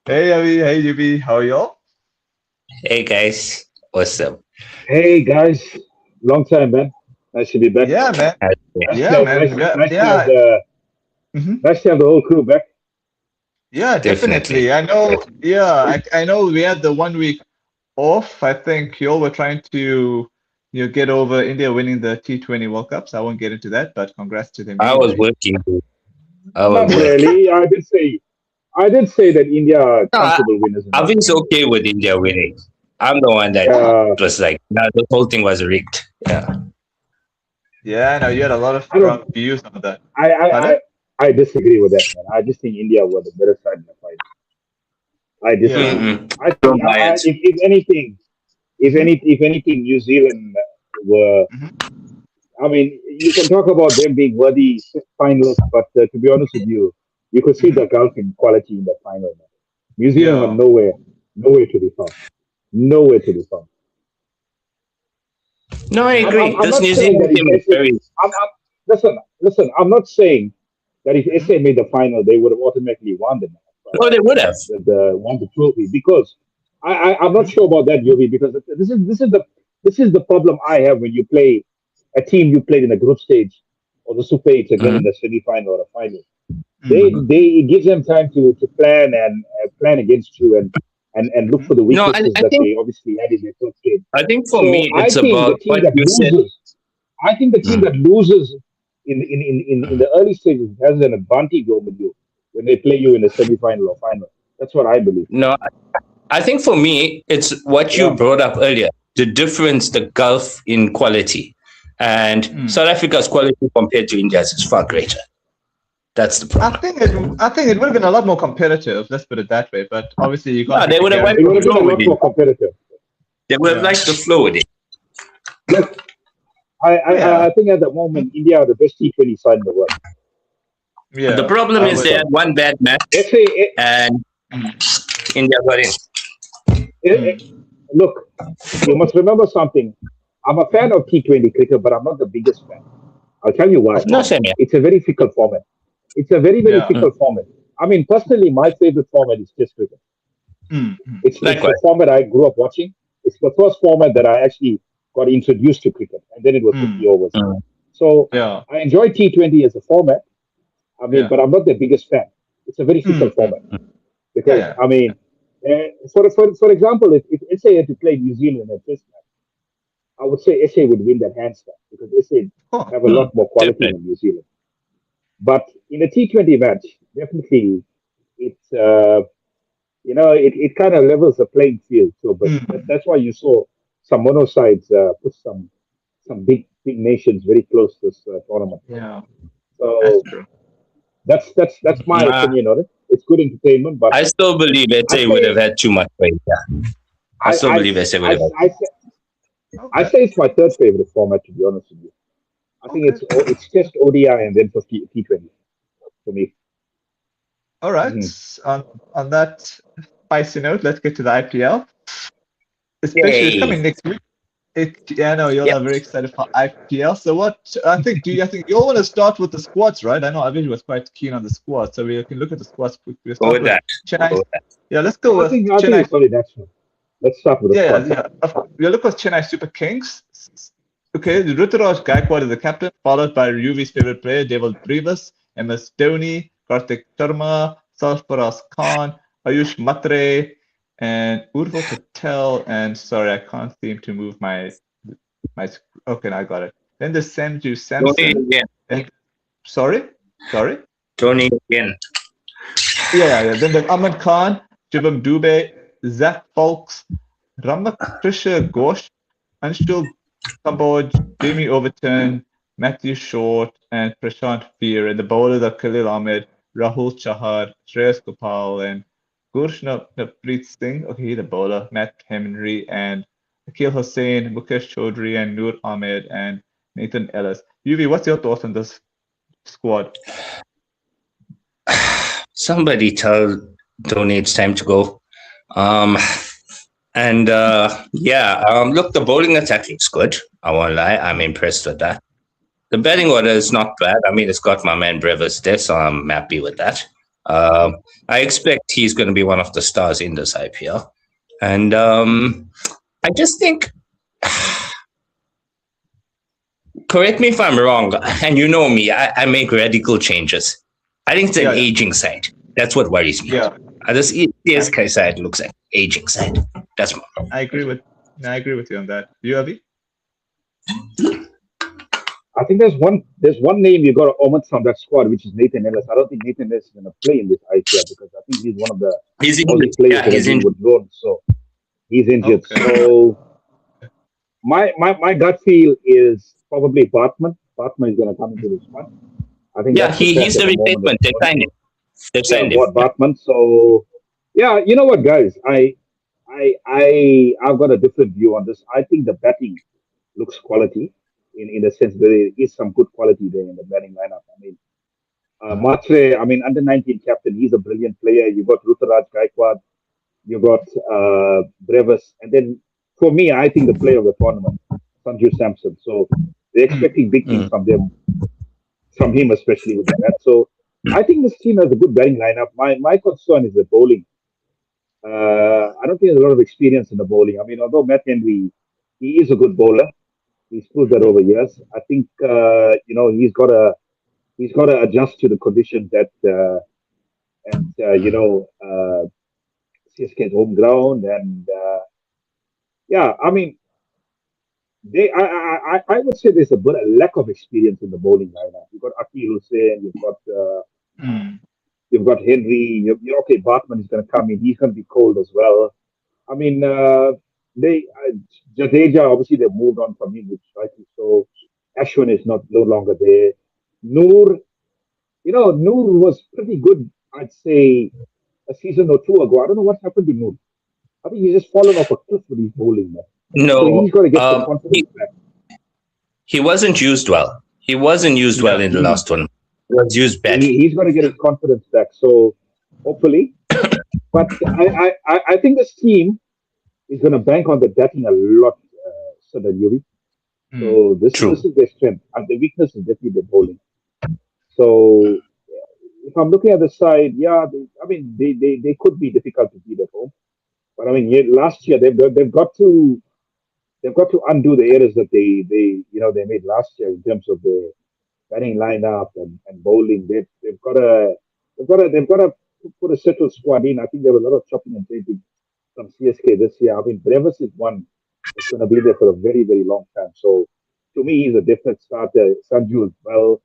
Hey Avi, hey Yubi, how are y'all? Hey guys, what's up? Hey guys, long time, man. Nice to be back. Yeah, man. How's it going? Yeah, man. Yeah, yeah. Mhm. nice to have the whole crew back. Yeah, Definitely. definitely. I know. Yeah, I know. We had the 1 week off. I think y'all were trying to, get over India winning the T20 World Cup. So I won't get into that, but congrats to them I was anyway. working. Dude. I was Not working. really. I did say that India are No, comfortable winners in I that was final. okay with India winning. I'm the one that Oh, Uh, was like, no, the whole thing was rigged. Yeah. yeah. I know you had a lot of I don't. strong views on that. I, I I Pardon? I disagree with that, man. I just think India were the better side in the final. I Yeah. disagree. Mm-mm. I think Don't buy it. Hmm. if anything, New Zealand were. Hmm. I mean, you can talk about them being worthy finalists, but to be honest with you, you could see Hmm. the gulf in quality in the final. Man. New Zealand were Yeah. nowhere to be found. Nowhere to be found. No, I Yeah. agree. I'm This not New saying that Zealand if team is SA, very. listen, I'm not saying that if Hmm. SA made the final, they would have automatically won No, they would have. won the trophy because I'm not Hmm. sure about that, Yogi, because this is the problem I have when you play a team you played in a group stage or the Super 8 again Mm-hmm. in the semi final or a final. Hmm. They it gives them time to plan and plan against you and look Hmm. for the No, weaknesses that they obviously had in their first game. I think for So me, it's about what you said. I think the team Mm. that loses in the early stages has an advantage over you when they play you in the semi final or final. That's what I believe. No, I think for me, it's what you Yeah. brought up earlier, the difference, the gulf in quality. And Hmm. South Africa's quality compared to India's is far greater. That's the problem. I think it would have been a lot more competitive. Let's put it that way. But obviously, you can't No, take they the would have guarantee. liked It the would have been a flow with lot it. more competitive. They would have Yeah. liked the flow with it. Look, I, Oh I, yeah. I think at the moment India are the best T20 side in the world. The Yeah. problem I is would. they had one bad match SA, eh, and Mm, India got in. eh, eh, mm, look, you must remember something. I'm a fan of T20 cricket, but I'm not the biggest fan. I'll tell you why. of No, course. same here. It's a very fickle format. It's a very, very Yeah. Mm. fickle format. I mean, personally, my favorite format is Test cricket. Mm, mm, It's the Likewise. format I grew up watching. It's the first format that I actually got introduced to cricket, and then it was 50 mm. overs. Mm. So Yeah. I enjoy T20 as a format. I mean, Yeah. but I'm not the biggest fan. It's a very fickle Mm, mm. format Yeah. because Yeah. I mean, for example, if SA had to play New Zealand in a Test match, I would say SA would win that hands down because SA Of course. have a Mm. lot more quality Definitely. than New Zealand. But in a T20 match, definitely it's it kind of levels the playing field. So, but Mm. that's why you saw some mono sides put some big nations very close to this tournament. Yeah. That's So true. that's my Nah, opinion on it. It's good entertainment, but I still believe I SA would have say had too much for India. I I still I believe SA would I have had. I say, I Okay. say it's my third favorite format to be honest with you. I think Okay. it's just ODI and then for T20 for me. All right. Mhm. On that spicy note, let's get to the IPL. Especially, it's Yay. coming next week. Yeah, I know you're Yep. very excited for IPL. So what I think you all want to start with the squads, right? I know Avish was quite keen on the squad, so we can look at the squads quickly. We'll Go start with with that. Go Chennai. with that. Yeah, let's go with I think Chennai. it's only natural. Let's start with the Yeah, squad. yeah, yeah. We'll look with Chennai Super Kings. Okay, Ruturaj Gaikwad is the captain, followed by Yuvi's favorite player, Devil Brivas, MS Dhoni, Karthik Sharma, Sarfaraz Khan, Ayush Matre, and Urval Patel. And sorry, I can't seem to move my. Okay, I got it. Then there's Sanju Tony Samson. again. And sorry. Tony again. Yeah. Then there's Aman Khan, Shivam Dubey, Zach Falks, Ramakrisha Ghosh, Anshul Kamboj, Jamie Overton, Matthew Short, and Prashant Veer. And the bowlers are Khalil Ahmed, Rahul Chahar, Shreyas Gopal, and Gurshnapreet Singh. Okay, he's a bowler. Matt Henry, and Akil Hussain, Mukesh Chaudhary, and Noor Ahmed, and Nathan Ellis. UV, what's your thoughts on this squad? Somebody tell Tony it's time to go. Um, look, the bowling attack looks good. I won't lie. I'm impressed with that. The batting order is not bad. I mean, it's got my man Brevis there, so I'm happy with that. I expect he's going to be one of the stars in this IPL. And I just think, correct me if I'm wrong, and you know me, I make radical changes. I think it's an aging side. That's what worries me. Yeah. The CSK side looks like aging side. That's my problem. I agree with you on that. You, Avi? I think there's one name you got to omit from that squad, which is Nathan Ellis. I don't think Nathan Ellis is going to play in this IPL because I think he's one of the only players that has been withdrawn. So he's injured. Okay. So my gut feel is probably Bartman. Bartman is going to come into this squad. I think he's the replacement. They signed him. They've signed him. Bartman. So yeah, you know what, guys? I've got a different view on this. I think the batting looks quality. In the sense that there is some good quality there in the batting lineup. I mean, Matre, under 19 captain, he's a brilliant player. You got Ruturaj Gaikwad, you got Brevis, and then for me, I think the player of the tournament, Sanju Samson. So they're expecting big things from him, especially with that. So I think this team has a good batting lineup. My concern is the bowling. I don't think there's a lot of experience in the bowling. I mean, although Matt Henry, he is a good bowler. He's proved that over years. I think he's got to adjust to the conditions that CSK's home ground and I mean I would say there's a lack of experience in the bowling lineup. You've got Akil Hussain, you've got Henry. Okay, Bartman is going to come in. He's going to be cold as well. I mean. Jadeja, obviously they've moved on from him, which rightly so. Ashwin is no longer there. Noor was pretty good, I'd say, a season or two ago. I don't know what happened to Noor. I think he's just fallen off a cliff with his bowling now. No, so he's got to get some confidence back. He wasn't used well. He wasn't used well in the last one. He was used badly. He's got to get his confidence back. So hopefully, but I think this team is going to bank on the batting a lot, Siddharth Haribhai. So this is their strength. And the weakness is definitely the bowling. So if I'm looking at the side, they could be difficult to beat at home. But I mean, last year they've got to undo the errors that they made last year in terms of the batting lineup and bowling. They've got to put a settled squad in. I think there was a lot of chopping and changing from CSK this year. I mean, Brevis is one that's going to be there for a very, very long time. So, to me, he's a definite starter. Sanju as well.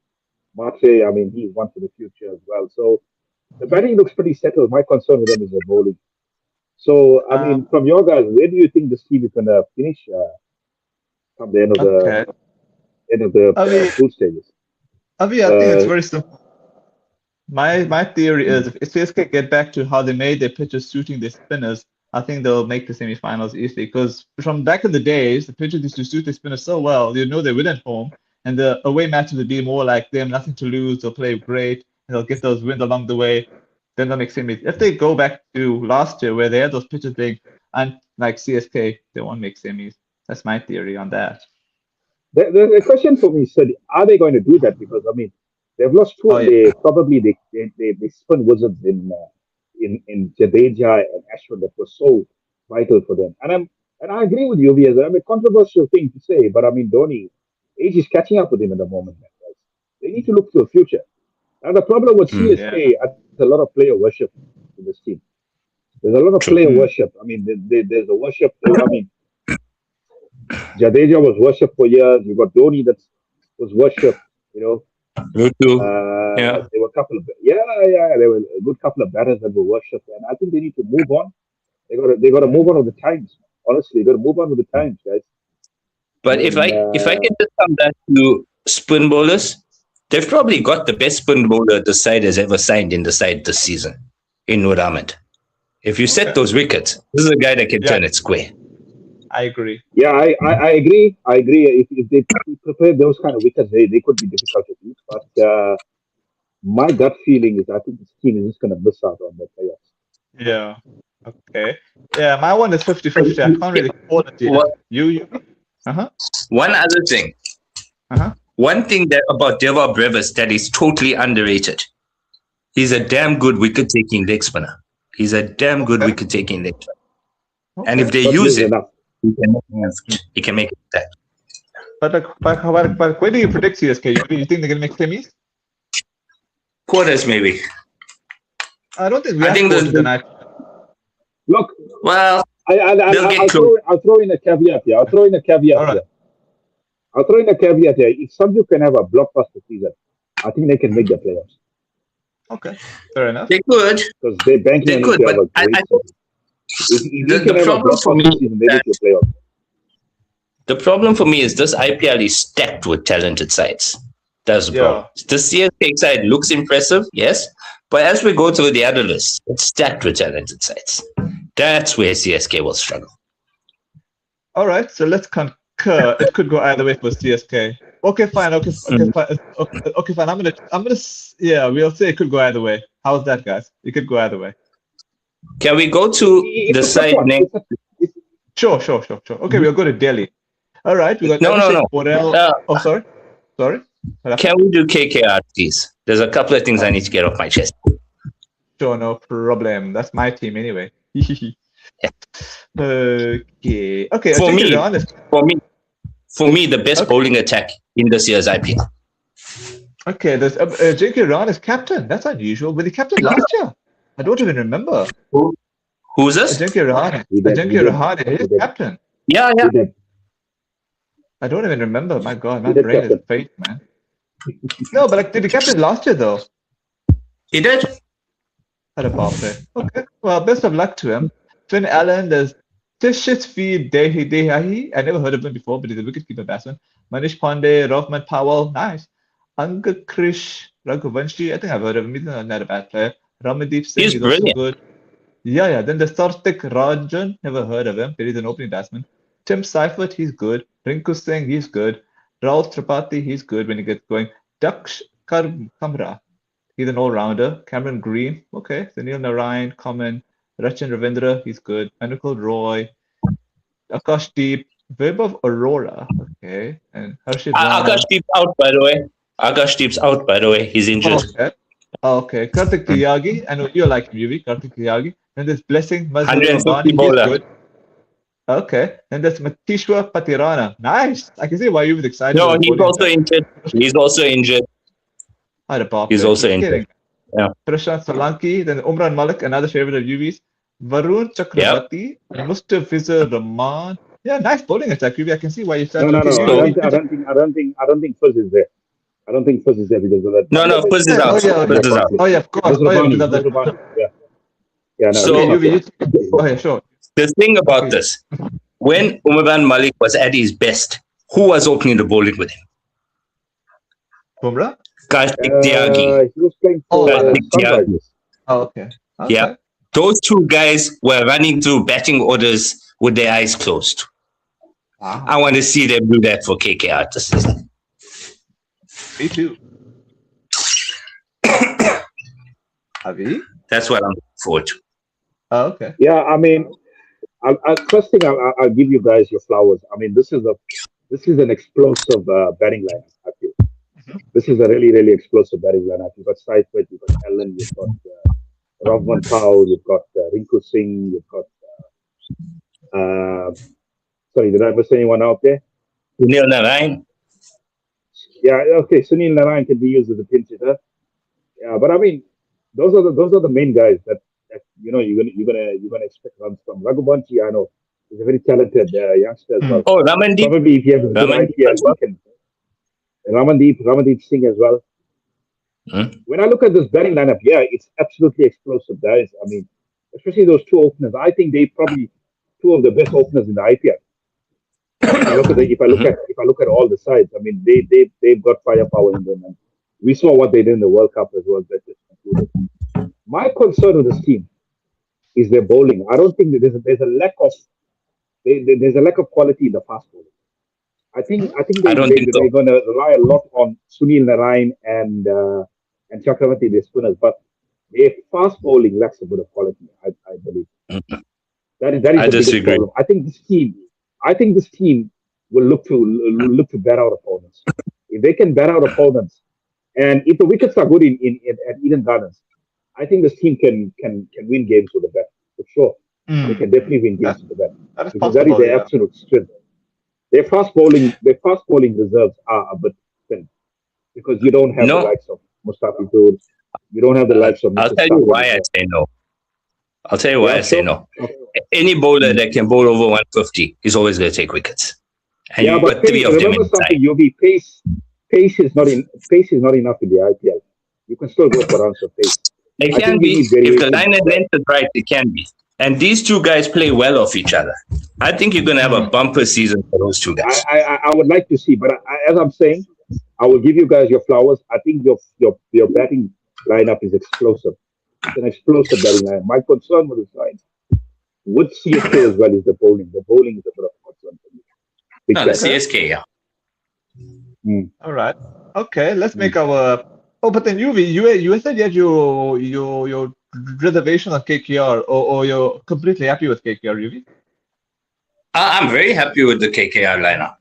Matre, I mean, he's one for the future as well. So, the batting looks pretty settled. My concern with them is the bowling. So, I mean, from your guys, where do you think this team is going to finish from the end of the pool stages? I think it's very simple. My theory is if CSK get back to how they made their pitches suiting their spinners, I think they'll make the semifinals easily. Because from back in the days, the pitches used to suit the spinners so well, they win at home, and the away matches would be more like they have nothing to lose. They'll play great, and they'll get those wins along the way. Then they'll make semis. If they go back to last year where they had those pitches being like CSK, they won't make semis. That's my theory on that. The question for me is, are they going to do that? Because I mean, they've lost two. They spun wizards in Jadeja and Ashwin that was so vital for them. And I agree with you, Viaz. I mean, controversial thing to say, but I mean, Dhoni, age is catching up with him at the moment. Guys. They need to look to the future. And the problem with CSK, there's a lot of player worship in this team. There's a lot of player worship. I mean, there's a worship. I mean, Jadeja was worshipped for years. You got Dhoni that was worshipped. There were a couple of there were a good couple of batters that were worshipped, and I think they need to move on. They got to move on with the times. Honestly, they got to move on with the times, guys. But if I can just come back to spin bowlers, they've probably got the best spin bowler the side has ever signed in the side this season, in Noor Ahmed. If you set those wickets, this is a guy that can turn it square. I agree. Yeah, I agree. I agree. If they prepare those kind of wickets, they could be difficult to beat. But my gut feeling is I think this team is just going to miss out on the playoffs. Yeah. Okay. Yeah, my one is 50-50. I can't really call it yet. You? One other thing. One thing about Deva Brevis that is totally underrated. He's a damn good wicket-taking leg spinner. He's a damn good wicket-taking leg spinner. Okay. And if they use it, he can make it that. But where do you predict CSK? You think they're going to make semis? Quarters, maybe. I don't think we have quarters tonight. Look, well, I'll throw in a caveat here. I'll throw in a caveat here. If Sanju can have a blockbuster season, I think they can make the playoffs. Okay, fair enough. They could. Because they're banking on it to have a great season. The problem for me, the problem for me is this IPL is stacked with talented sides. That's the problem. The CSK side looks impressive, yes, but as we go through the other list, it's stacked with talented sides. That's where CSK will struggle. All right, so let's concur. It could go either way for CSK. Okay, fine. Okay, fine. I'm gonna. Yeah, we'll say it could go either way. How's that, guys? It could go either way. Can we go to the side name? Sure. Okay, we'll go to Delhi. All right, we got no. Sorry. Can we do KKR, please? There's a couple of things I need to get off my chest. Sure, no problem. That's my team anyway. Okay. For me, the best bowling attack in this year's IPL. Okay, there's J.K. Rahane is captain. That's unusual. Was he captain last year? I don't even remember. Who's this? J.K. Rahane. J.K. Rahane is captain. Yeah. I don't even remember. My God, my brain is fake, man. No, but did he captain last year though? He did. Okay. Well, best of luck to him. Finn Allen, there's Tishitfi Dehahi. I never heard of him before, but he's a wicketkeeper batsman. Manish Pandey, Rohman Powell, nice. Krish Raghuvanshi, I think I've heard of him. He's not a bad player. Ramadeep Singh, he's also good. Yeah. Then there's Sarthik Rajan, never heard of him, but he's an opening batsman. Tim Seifert, he's good. Rinku Singh, he's good. Rahul Tripathi, he's good when he gets going. Daksh Kamra, he's an all-rounder. Cameron Green, okay. Sunil Narayan, common. Rachin Ravindra, he's good. Anukul Roy. Akashdeep. Vaibhav Arora, okay. And Harshit Akashdeep's out, by the way. He's injured. Okay. Karthik Tyagi, I know you like him, Yuvi. Karthik Tyagi. And there's Blessing 150 bowler. Good. Okay. And there's Matishwa Patirana. Nice. I can see why you were excited. No, he's also injured. He's also injured. Yeah. Prashant Solanki, then Umran Malik, another favorite of Yuvi's. Varun Chakrabarti, Mustafizur Rahman. Yeah, nice bowling attack, Yuvi. I can see why you started. No. I don't think Fuzz is there. I don't think Fuzz is there because of that. No, Fuzz is out. Oh yeah, of course. Yeah. No. Sure. The thing about this, when Umran Malik was at his best, who was opening the bowling with him? Bumrah? Karthik Tyagi. He was playing for Karthik Tyagi. Oh, okay. Yeah. Those two guys were running through batting orders with their eyes closed. Wow. I want to see them do that for KKR this season. Me too. Avi? That's what I'm looking forward to. Oh, okay. Yeah, I mean, first thing I'll give you guys your flowers. I mean, this is an explosive batting lineup. I feel this is a really, really explosive batting lineup. You've got Seifert, you've got Allen, you've got Rohman Powell, you've got Rinku Singh, you've got sorry, did I miss anyone out there? Sunil Narayan. Yeah, okay. Sunil Narayan can be used as a pinch hitter. Yeah, but I mean, those are the main guys that you're gonna expect runs from. Raghuvanshi, I know, he's a very talented youngster as well. Oh, Ramandeep. Probably if he has a good IPL, he can. Ramandeep Singh as well. When I look at this batting lineup, yeah, it's absolutely explosive, guys. I mean, especially those two openers. I think they probably two of the best openers in the IPL. If I look at all the sides, I mean, they've got firepower in them. And we saw what they did in the World Cup as well. That just concluded. My concern with this team is their bowling. I don't think that there's a lack of quality in the fast bowling. I think they're going to rely a lot on Sunil Narayan and Chakravarti, their spinners, but their fast bowling lacks a bit of quality. I believe that is the biggest problem. I think this team will look to bat out opponents. If they can bat out opponents, and if the wickets are good at Eden Gardens, I think this team can win games with the bat for sure. They can definitely win games with the bat that is because that is possible, their yeah. absolute strength. Their fast bowling reserves are a bit thin because you don't have the likes of Mustafi. You don't have the likes of I'll Mr. tell you Stark. why I say no. I'll tell you why Yeah, I say sure. no. Any bowler that can bowl over 150 is always going to take wickets. And Yeah, you've but got three pace, of them remember something, inside. Yogi, pace is not enough in the IPL. You can still go for runs of pace. They I can think you be. need If the variation line as and well. length is right, it can be. And these two guys play well off each other. I think you're going to have a bumper season for those two guys. I would like to see, but as I'm saying, I will give you guys your flowers. I think your batting lineup is explosive. It's an explosive batting line. My concern with this line, with CSK as well, is the bowling. The bowling is a bit of a concern for me. Big No, the time. CSK, yeah. All right. Okay, let's make our. Oh, but then you said you had your reservation on KKR, or you're completely happy with KKR, Yuvi? I'm very happy with the KKR lineup.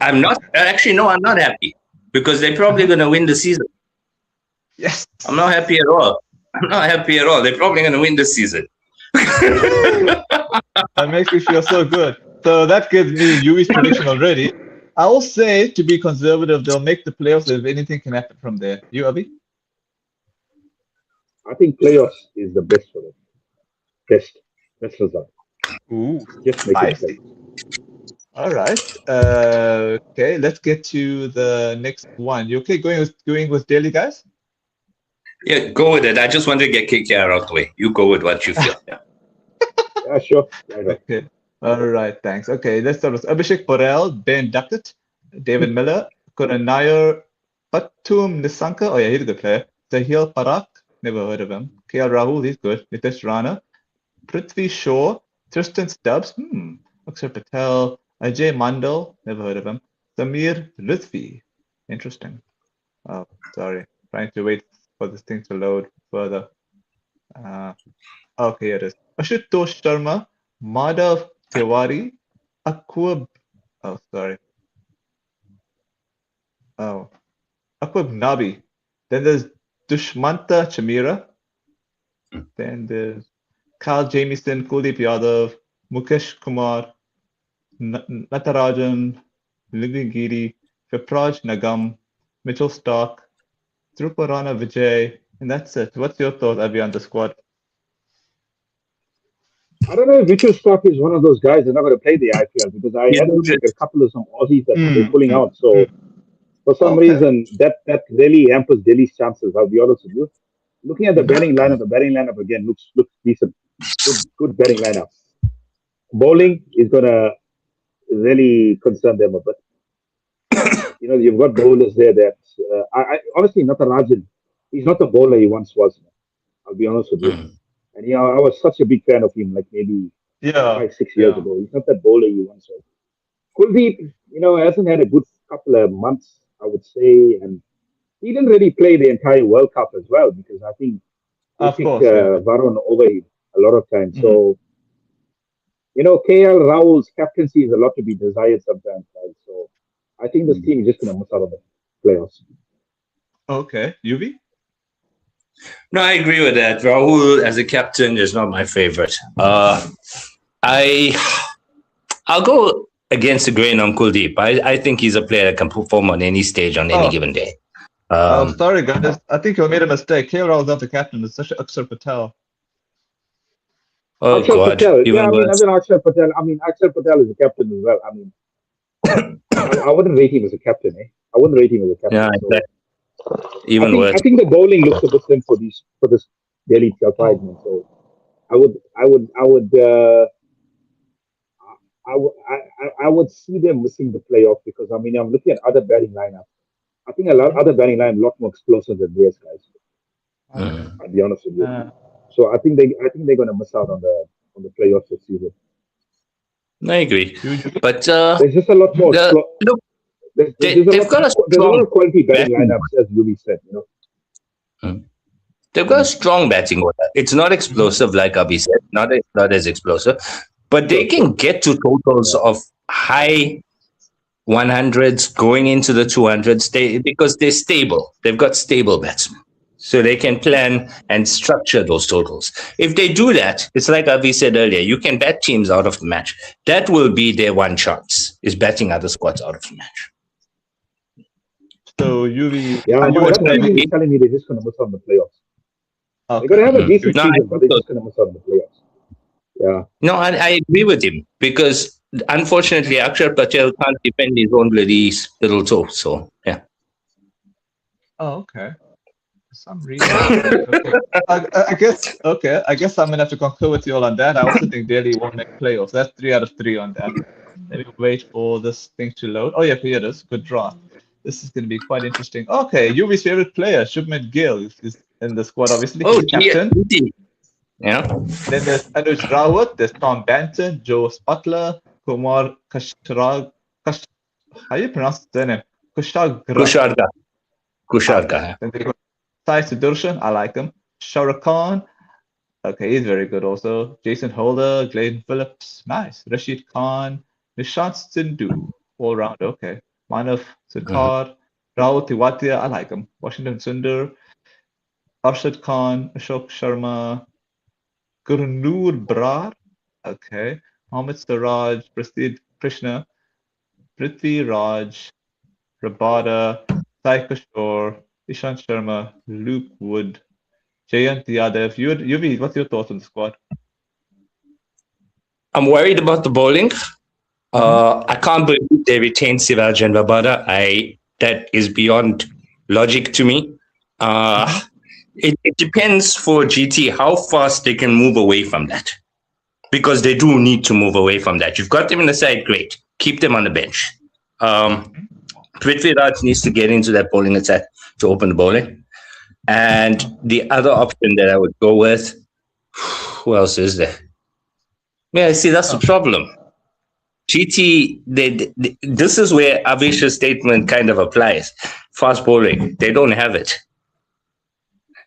I'm not actually no, I'm not happy because they're probably going to win the season. Yes. I'm not happy at all. I'm not happy at all. They're probably going to win the season. That makes me feel so good. So that gives me Yuvi's prediction already. I will say, to be conservative, they'll make the playoffs if anything can happen from there. You, Avi? I think playoffs is the best for them. Best result. Ooh, Just make it spicy. All right. Okay, let's get to the next one. You okay going with Delhi, guys? Yeah, go with it. I just want to get KKR out the way. You go with what you feel. Yeah. Yeah, sure. Right. Okay. All right, thanks. Okay, let's start with Abhishek Porel, Ben Duckett, David Miller, Karan Nair, Patum Nisanka. Oh, yeah, he's a good player. Sahil Parak, never heard of him. KL Rahul, he's good. Nitish Rana, Prithvi Shaw, Tristan Stubbs, Akshar Patel, Ajay Mandal, never heard of him. Samir Rizvi, interesting. Oh, sorry, trying to wait for this thing to load further. Okay, here it is. Ashutosh Sharma, Madhav Tiwari, Akwab. Oh, sorry. Oh, Akwab Nabi. Then there's Dushmanta Chamira. Then there's Kyle Jamieson, Kuldeep Yadav, Mukesh Kumar, Natarajan, Livingiri, Vipraj Nagam, Mitchell Stark, Druparana Vijay, and that's it. What's your thought, Avi, on the squad? I don't know if Mitchell Stark is one of those guys that are not going to play the IPL because I had a couple of some Aussies that they're pulling out. So for some reason, that really hampers Delhi's chances. I'll be honest with you. Looking at the batting lineup again looks decent. Good batting lineup. Bowling is going to really concern them a bit. You've got bowlers there that I honestly, Natarajan, he's not the bowler he once was. I'll be honest with you. And I was such a big fan of him, like maybe 5-6 years ago. He's not that bowler he once was. Kuldeep, hasn't had a good couple of months, I would say, and he didn't really play the entire World Cup as well because I think they picked Varun over him a lot of times. So, KL Rahul's captaincy is a lot to be desired sometimes, right? So, I think this team is just going to miss out on the playoffs. Okay, Yuvi? No, I agree with that. Rahul as a captain is not my favorite. I'll go against the grain on Kuldeep. I think he's a player that can perform on any stage on any given day. Sorry, guys. I think you made a mistake. KL Rahul is not the captain. It's Akshar Patel. Oh, Akshar God. Patel. Yeah, Akshar Patel. Akshar Patel is a captain as well. I wouldn't rate him as a captain. I wouldn't rate him as a captain. Yeah, so. Even worse. I think the bowling looks a bit thin for this Delhi side. So I would see them missing the playoff because I'm looking at other batting lineups. I think other batting line a lot more explosive than theirs guys. I'll be honest with you. So I think they're going to miss out on the playoffs this season. I agree, but there's just a lot more. They've got a lot of quality batting lineups, as Yuvi said. They've got a strong batting order. It's not explosive like Abhi said, not as explosive, but they can get to totals of high 100s going into the 200s because they're stable. They've got stable batsmen. so they can plan and structure those totals. If they do that, it's like Avi said earlier, you can bet teams out of the match. That will be their one chance, is betting other squads out of the match. So UV, that team is telling me they're just going to miss on the playoffs. Okay. They're going to have a decent season, but they're just going to miss on the playoffs. Yeah. No, I agree with him, because unfortunately Akshar Patel can't defend his own bloody little toe. So yeah. Oh, okay. For some reason. Okay. I guess I'm gonna have to concur with you all on that. I also think Delhi won't make playoffs. That's 3 out of 3 on that. Let me wait for this thing to load. Oh yeah, here it is. Good draw. This is going to be quite interesting. Okay, UV's favorite player, Shubman Gill, is in the squad, obviously. Oh, captain. Yeah. Then there's Anuj Rawat, there's Tom Banton, Joe Sputler, Kumar Kusharga. How do you pronounce the name? Kusharga. Then they got Sai Sudarshan, I like him. Shah Khan, okay, he's very good also. Jason Holder, Glenn Phillips, nice. Rashid Khan, Nishant Sindhu, all round, okay. Manav Siddharth, Rao Tiwatia, I like him. Washington Sundar, Arshad Khan, Ashok Sharma, Gurnoor Brar, okay. Mohammad Siraj, Prasid Krishna, Prithvi Raj, Rabada, Sai Kishore, Ishant Sharma, Luke Wood, Jayant Yadav. Yuvi, what's your thoughts on the squad? I'm worried about the bowling. I can't believe they retained Siraj and Rabada. That is beyond logic to me. It depends for GT how fast they can move away from that, because they do need to move away from that. You've got them in the side, great. Keep them on the bench. Prithvi Raj needs to get into that bowling attack to open the bowling. And the other option that I would go with, who else is there? Yeah, see, that's the problem. GT, this is where Avish's statement kind of applies. Fast bowling, they don't have it.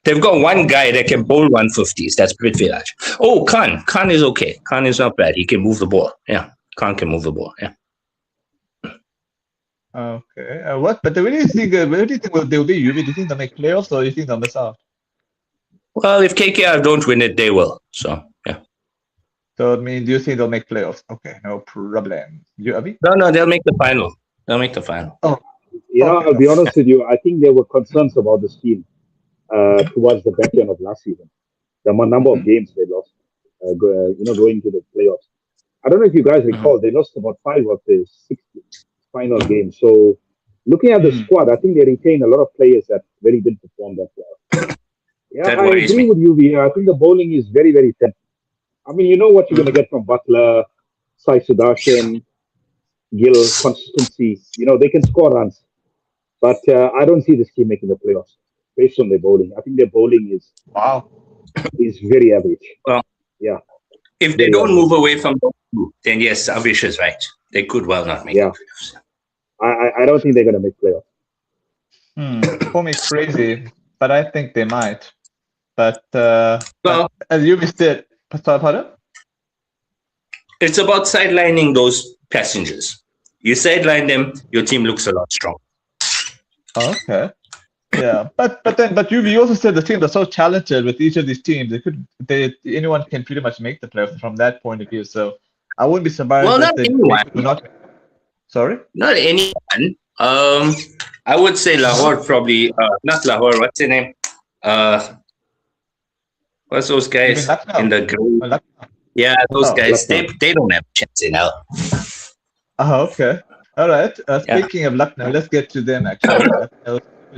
They've got one guy that can bowl 150s. That's Prithvi Raj. Oh, Khan. Khan is okay. Khan is not bad. He can move the ball. Yeah, Khan can move the ball. Yeah. Okay. What? But where do you think they'll be? Do you think they'll make playoffs, or do you think they'll miss out? Well, if KKR don't win it, they will. So yeah. So I mean, do you think they'll make playoffs? Okay, no problem. You, Avi? No, they'll make the final. They'll make the final. Oh, I'll be honest with you. I think there were concerns about this team towards the back end of last season. The number of games they lost, going to the playoffs. I don't know if you guys recall, they lost about 5 of the 6 final games. So looking at the squad, I think they retained a lot of players that really didn't perform that well. Yeah, I agree with you, Via. I think the bowling is very, very thin. I mean, you know what you're going to get from Butler, Sai Sudarshan, Gill, consistency. They can score runs. But I don't see this team making the playoffs based on their bowling. I think their bowling is very average. Well, yeah. If they don't move away from those two, then yes, Avish is right. They could well not make the playoffs. I don't think they're going to make playoffs. For me, crazy, but I think they might. But as you said, pardon? It's about sidelining those passengers. You sideline them, your team looks a lot stronger. Okay. Yeah, but you also said the teams are so talented with each of these teams. Anyone can pretty much make the playoffs from that point of view. So I wouldn't be surprised. Well, not anyone. Sorry? Not anyone. I would say Lahore probably. Not Lahore. What's the name? What's those guys in the group? Yeah, those guys. They don't have a chance in hell. Oh, okay. All right. Speaking of Lucknow, let's get to them actually.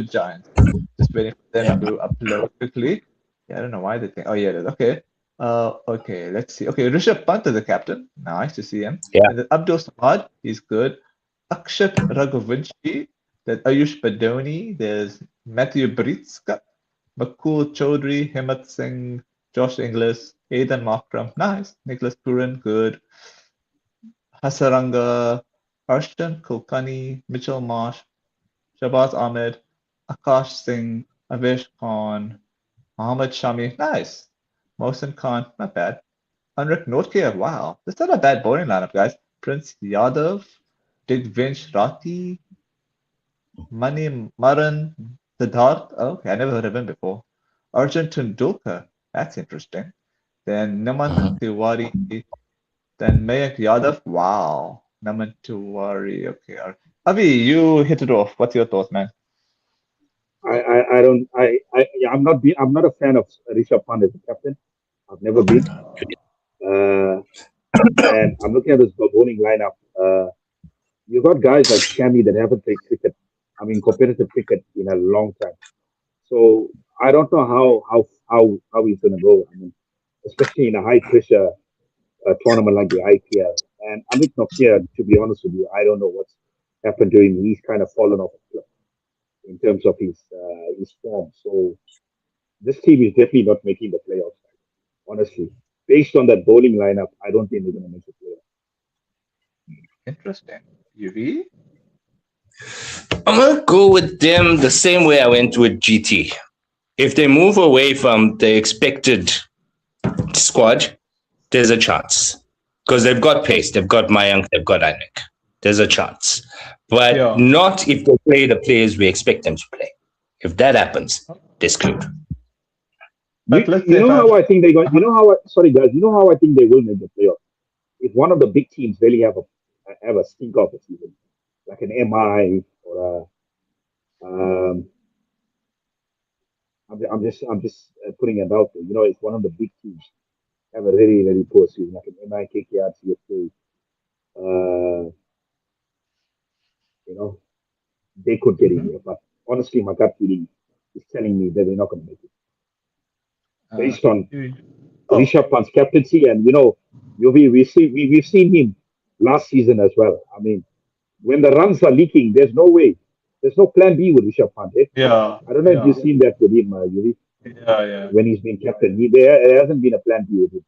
Giants. Just waiting for them to upload quickly. Yeah, I don't know why they think. Oh, yeah, it is. Okay. Okay, let's see. Okay, Rishabh Pant is the captain. Nice to see him. Yeah. And then Abdul Samad, he's good. Akshat Raghuvanshi. There's Ayush Badoni. There's Matthew Britska. Makul Chaudhary, Himmat Singh, Josh Inglis, Aidan Markram. Nice. Nicholas Puran, good. Hasaranga, Arshan Kulkarni, Mitchell Marsh, Shabazz Ahmed, Akash Singh, Avish Khan, Mohammad Shami, nice. Mohsin Khan, not bad. Anrik Notkar, wow. This is not a bad bowling lineup, guys. Prince Yadav, Digvinsh Rati, Mani Maran, Siddharth. Okay, I never heard of him before. Arjun Tendulkar. That's interesting. Then Naman Mhm. Tiwari. Then Mayank Yadav. Wow. Naman Tiwari. Okay. Avi, you hit it off. What's your thoughts, man? I don't yeah, I'm not a fan of Rishabh Pant as a captain. I've never been. Uh, and I'm looking at this bowling lineup. You've got guys like Shami that haven't played cricket. I mean, competitive cricket in a long time. So I don't know how he's going to go. I mean, especially in a high pressure tournament like the IPL. And Amit Nokia, to be honest with you, I don't know what's happened to him. He's kind of fallen off a cliff in terms of his form. So this team is definitely not making the playoffs. Honestly, based on that bowling lineup, I don't think they're going to make the playoffs. Interesting. UV? I'm gonna go with them the same way I went with GT. If they move away from the expected squad, there's a chance because they've got pace, they've got Mayank, they've got Anik. There's a chance, but not if they play the players we expect them to play. If that happens, they're screwed. You know how I think they got. You know how? Sorry, guys. You know how I think they will make the playoffs. If one of the big teams really have a stink of a season, like an MI or a, I'm just putting it out there. You know, if one of the big teams have a very poor season, like an MI, KKR, CFA, you know, they could get in here. But honestly, my gut feeling is telling me that they're not going to make it. Based on Rishabh Pant's captaincy, and we've seen him last season as well. I mean, when the runs are leaking, there's no way, there's no plan B with Rishabh Pant. I don't know if you've seen that with him, Yuvi. When he's been captain, there hasn't been a plan B with him.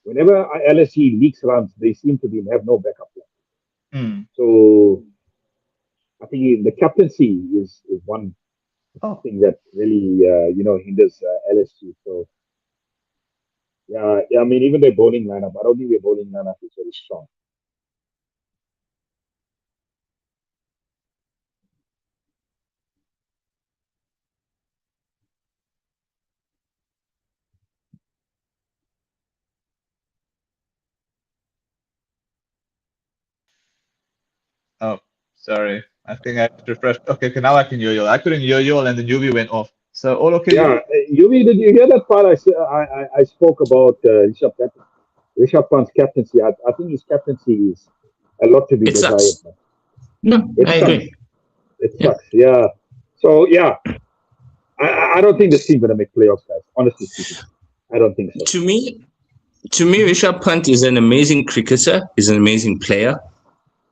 Whenever LSE leaks runs, they seem to have no backup plan. So I think the captaincy is one thing that really hinders LSG. So yeah. I mean, even their bowling lineup, I don't think their bowling lineup is very strong. Oh, sorry. I think I refreshed. Okay, now I can hear you. I couldn't hear you, and then UV went off. So all okay? Yeah, Yuvi, did you hear that part? I spoke about Rishabh Pant's captaincy. I think his captaincy is a lot to be desired. No, I agree. It sucks. Yeah. So yeah, I don't think this team's gonna make playoffs, guys. Honestly speaking, I don't think so. To me, Rishabh Pant is an amazing cricketer. He's an amazing player.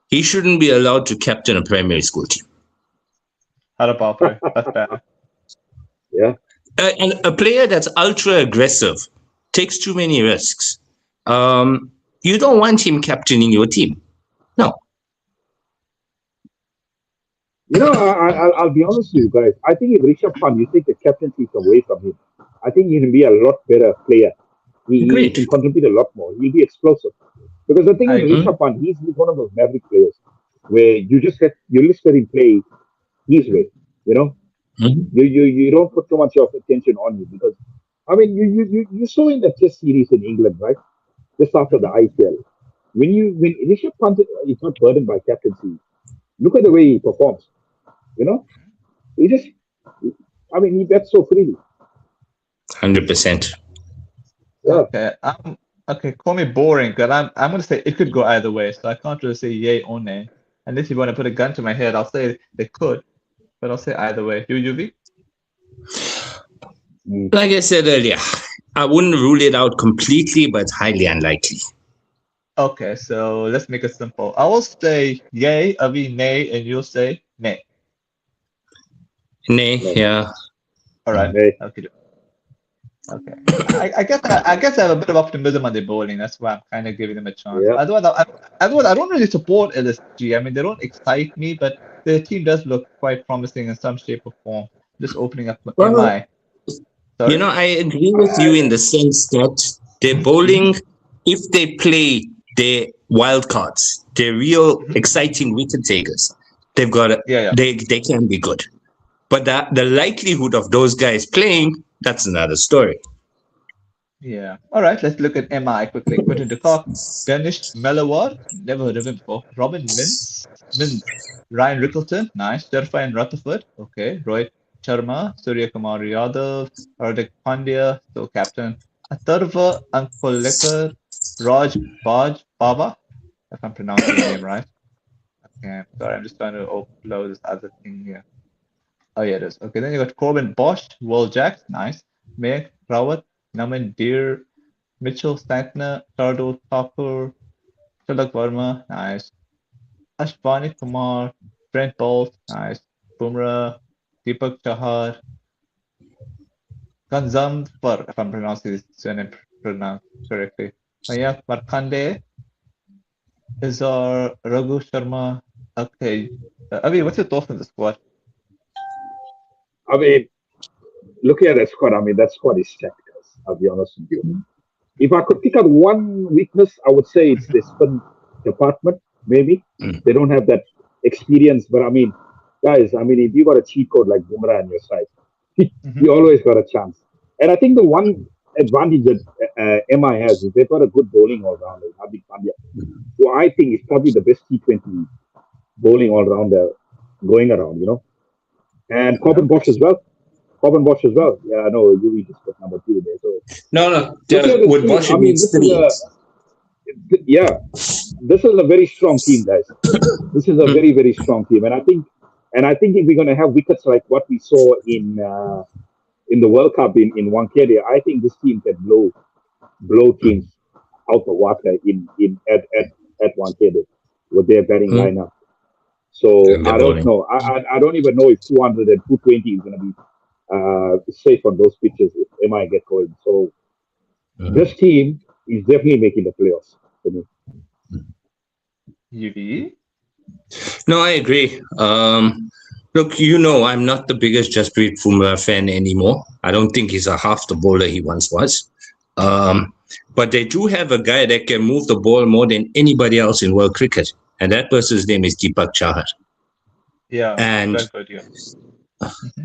He shouldn't be allowed to captain a primary school team. How about that? That's bad. Yeah. And a player that's ultra aggressive takes too many risks. You don't want him captaining your team. No. You know, I'll be honest with you guys. I think if Rishabh Pant, you take the captaincy away from him, I think he'll be a lot better player. He can contribute a lot more. He'll be explosive. Because the thing is, Rishabh Pant, he's one of those maverick players where you just let him play his way. You know, you don't put too much of attention on him because, I mean, you saw in the Test series in England, right? Just after the IPL, when Rishabh Pant is not burdened by captaincy, look at the way he performs. You know, he bets so freely. 100%. Yeah. Okay, call me boring, but I'm gonna say it could go either way, so I can't really say yay or nay. Unless you want to put a gun to my head, I'll say they could, but I'll say either way. You, UV? Like I said earlier, I wouldn't rule it out completely, but highly unlikely. Okay, so let's make it simple. I will say yay, Avi nay, and you'll say nay. Nay, yeah. All right. Okay. I guess I have a bit of optimism on their bowling. That's why I'm kind of giving them a chance. Yeah. Otherwise, I don't really support LSG. I mean, they don't excite me, but their team does look quite promising in some shape or form. Just opening up my mind. You know, I agree with you in the sense that their bowling, if they play their wild cards, they're real exciting wicket takers. They've got they can be good. But the likelihood of those guys playing that's another story. Yeah. All right, let's look at MI quickly. Quinton de Kock, Danish Mellawar, never heard of him before. Robin Mintz, Ryan Rickleton, nice. Sharfine Rutherford, okay. Rohit Sharma, Surya Kumar Yadav, Hardik Pandya, so captain. Atharva Ankolekar, Raj Baba, if I'm pronouncing your name right. Okay, sorry, I'm just trying to upload this other thing here. Oh, yeah, it is. Okay, then you got Corbin Bosch, Will Jacks, nice. Mayank Rawat, Naman Deer, Mitchell Santner, Shardul Thakur, Tilak Verma, nice. Ashwani Kumar, Brent Bolt, nice. Bumrah, Deepak Chahar, Kanzamfar, if I'm pronouncing his surname correctly. Mayank Markande, Izar Raghu Sharma. Okay. Avi, what's your thoughts on the squad? I mean, looking at that squad, I mean, that squad is stacked, guys. I'll be honest with you. If I could pick out one weakness, I would say it's the spin department, maybe. They don't have that experience. But I mean, guys, I mean, if you got a cheat code like Bumrah on your side, you always got a chance. And I think the one advantage that MI has is they've got a good bowling all-rounder, Hardik Pandya, who I think is probably the best T20 bowling all-rounder going around, you know. And Corbin Bosch as well. Yeah, I know you just put number 2 there. So No. With Bosch, I mean, this is a very strong team, guys. This is a very, very strong team, and I think if we're going to have wickets like what we saw in the World Cup in Wankhede, I think this team can blow teams out the water at Wankhede with their batting lineup. So I don't know. I don't even know if 200 and 220 is going to be safe on those pitches if MI get going. So this team is definitely making the playoffs for me. UV? No, I agree. Look, I'm not the biggest Jasprit Bumrah fan anymore. I don't think he's a half the bowler he once was. But they do have a guy that can move the ball more than anybody else in world cricket. And that person's name is Deepak Chahar. Yeah, and that's good, yeah.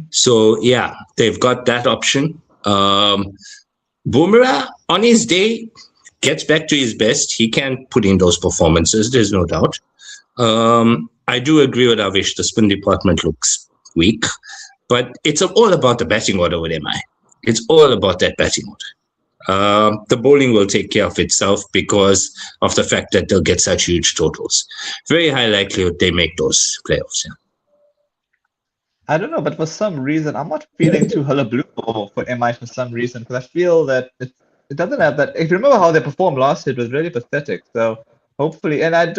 So, yeah, they've got that option. Bumrah, on his day, gets back to his best. He can put in those performances, there's no doubt. I do agree with Avish, the spin department looks weak. But it's all about the batting order with MI. It's all about that batting order. The bowling will take care of itself because of the fact that they'll get such huge totals. Very high likelihood they make those playoffs. Yeah. I don't know, but for some reason, I'm not feeling too hullabaloo for MI for some reason, because I feel that it doesn't have that. If you remember how they performed last year, it was really pathetic. So hopefully, and I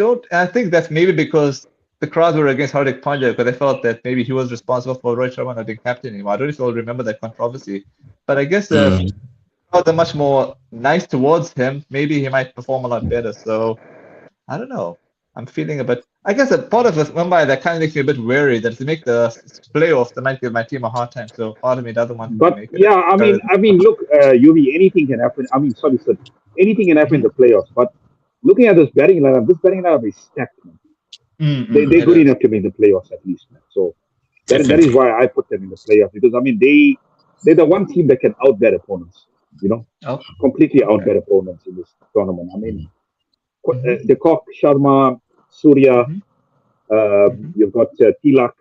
think that's maybe because the crowds were against Hardik Pandya, because they felt that maybe he was responsible for Rohit Sharma not being captain anymore. I don't know if you all remember that controversy, but I guess crowds are much more nice towards him. Maybe he might perform a lot better. So I don't know. I'm feeling a bit. I guess a part of Mumbai that kind of makes me a bit wary that if they make the playoffs, they might give my team a hard time. So part of me doesn't want to make it. Yeah, I mean, look, UV, anything can happen. I mean, sorry, sir, anything can happen in the playoffs. But looking at this batting lineup is stacked, man. They're good enough to make the playoffs at least, man. So that is why I put them in the playoffs, because I mean they're the one team that can outbat opponents. Completely outbat opponents in this tournament. I mean, the Koch, Sharma, Surya, you've got Tilak,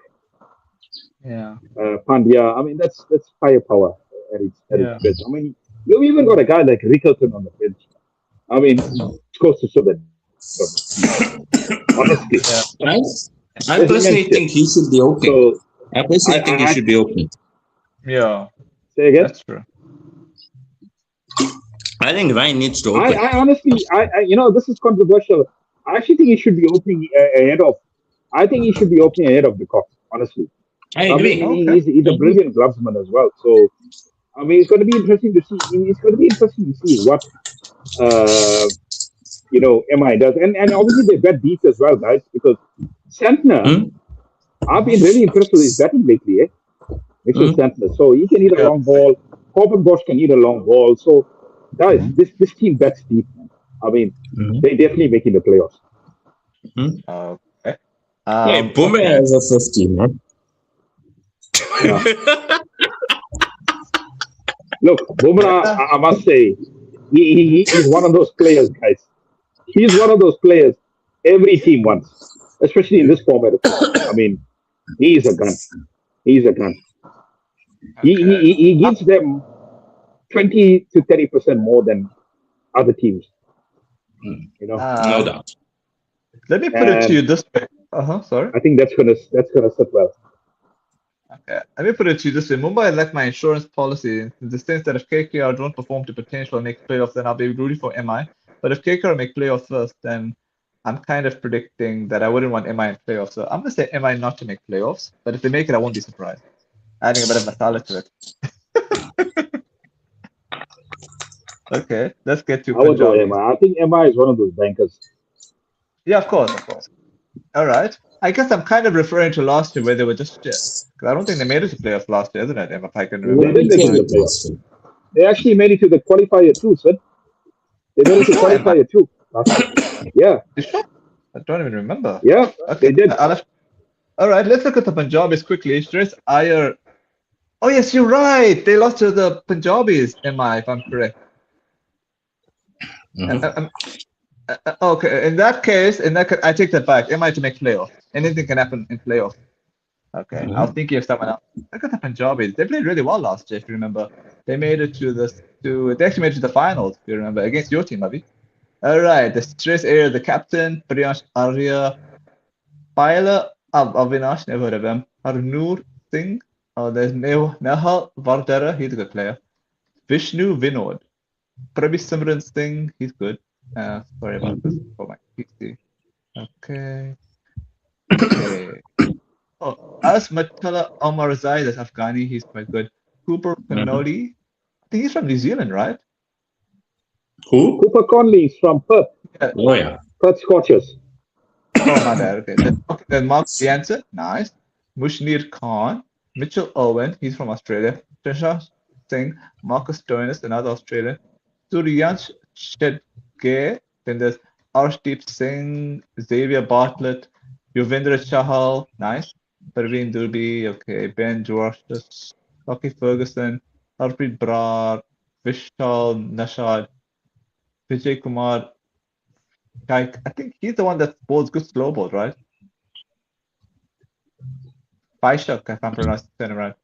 Pandya. I mean, that's firepower at its best. I mean, you've even got a guy like Rickleton on the bench. I mean, it goes to show that. Honestly, I personally think he should be opening. I personally think he should be opening. Yeah. Say again? That's true. I think Ryan needs to open. I honestly, this is controversial. I actually think he should be opening ahead of. I think he should be opening ahead of the Koch. Honestly, I agree. I mean, he's a brilliant gloves,man as well. So, I mean, it's going to be interesting to see. What MI does, and obviously they bet deep as well, guys. Because Santner, I've been really impressed with his batting lately. Mitchell Santner, so he can eat a long ball. Corbin Bosch can eat a long ball. So, guys, this team bets deep, man. I mean, they're definitely making the playoffs. Okay. Bumrah has a 50, man. Look, Bumrah, I must say, he's one of those players, guys. He's one of those players every team wants, especially in this format. I mean, he's a gun. He's a gun. He gives them 20 to 30% more than other teams. You know, no doubt. Let me put it to you this way. Sorry. I think that's gonna sit well. Okay. Let me put it to you this way. Mumbai like my insurance policy in the sense that if KKR don't perform to potential and make playoffs, then I'll be rooting for MI. But if KKR make playoffs first, then I'm kind of predicting that I wouldn't want MI in playoffs. So I'm gonna say MI not to make playoffs. But if they make it, I won't be surprised. Adding a bit of masala to it. Okay, let's get to Punjab. I think MI is one of those bankers. Yeah, of course. All right. I guess I'm kind of referring to last year where they were just shit. Because I don't think they made it to playoffs last year, isn't it? If I can remember. They actually made it to the qualifier too, sir. They made it to qualifier too. Yeah. I don't even remember. Yeah, okay, they did. All right, let's look at the Punjabis quickly. Shreyas Iyer. Oh, yes, you're right. They lost to the Punjabis, MI, if I'm correct. Okay, in that case, I take that back. MI to make playoff. Anything can happen in playoff. Okay, I was thinking of someone else. Look at the Punjabis. They played really well last year, if you remember. They made it they actually made it to the finals, if you remember, against your team, Avi. All right, the Shreyas Iyer, the captain, Priyansh Arya, Piler Avinash, never heard of him. Harnoor Singh. Oh, there's Nehal Vardara, he's a good player. Vishnu Vinod. Prabhi Simran Singh, he's good. Sorry about this for my PC. Okay. Oh, As Matala Omar Zai, that's Afghani, he's quite good. Cooper Connolly, I think he's from New Zealand, right? Who? Cooper Conley is from Perth. Oh, yeah. Perth Scorchers. Oh, my bad. Okay. Then Mark Jansen, nice. Mushnir Khan, Mitchell Owen, he's from Australia. Trisha Singh, Marcus Stoinis, another Australian. Suryansh Shedgay, then there's Arshdeep Singh, Xavier Bartlett, Yuvendra Chahal, nice. Parveen Durbi, okay. Ben Dwarshus, Rocky Ferguson, Harpreet Brar, Vishal Nashad, Vijay Kumar. I think he's the one that bowls good slow balls, right? Paishak, if I'm pronouncing it right.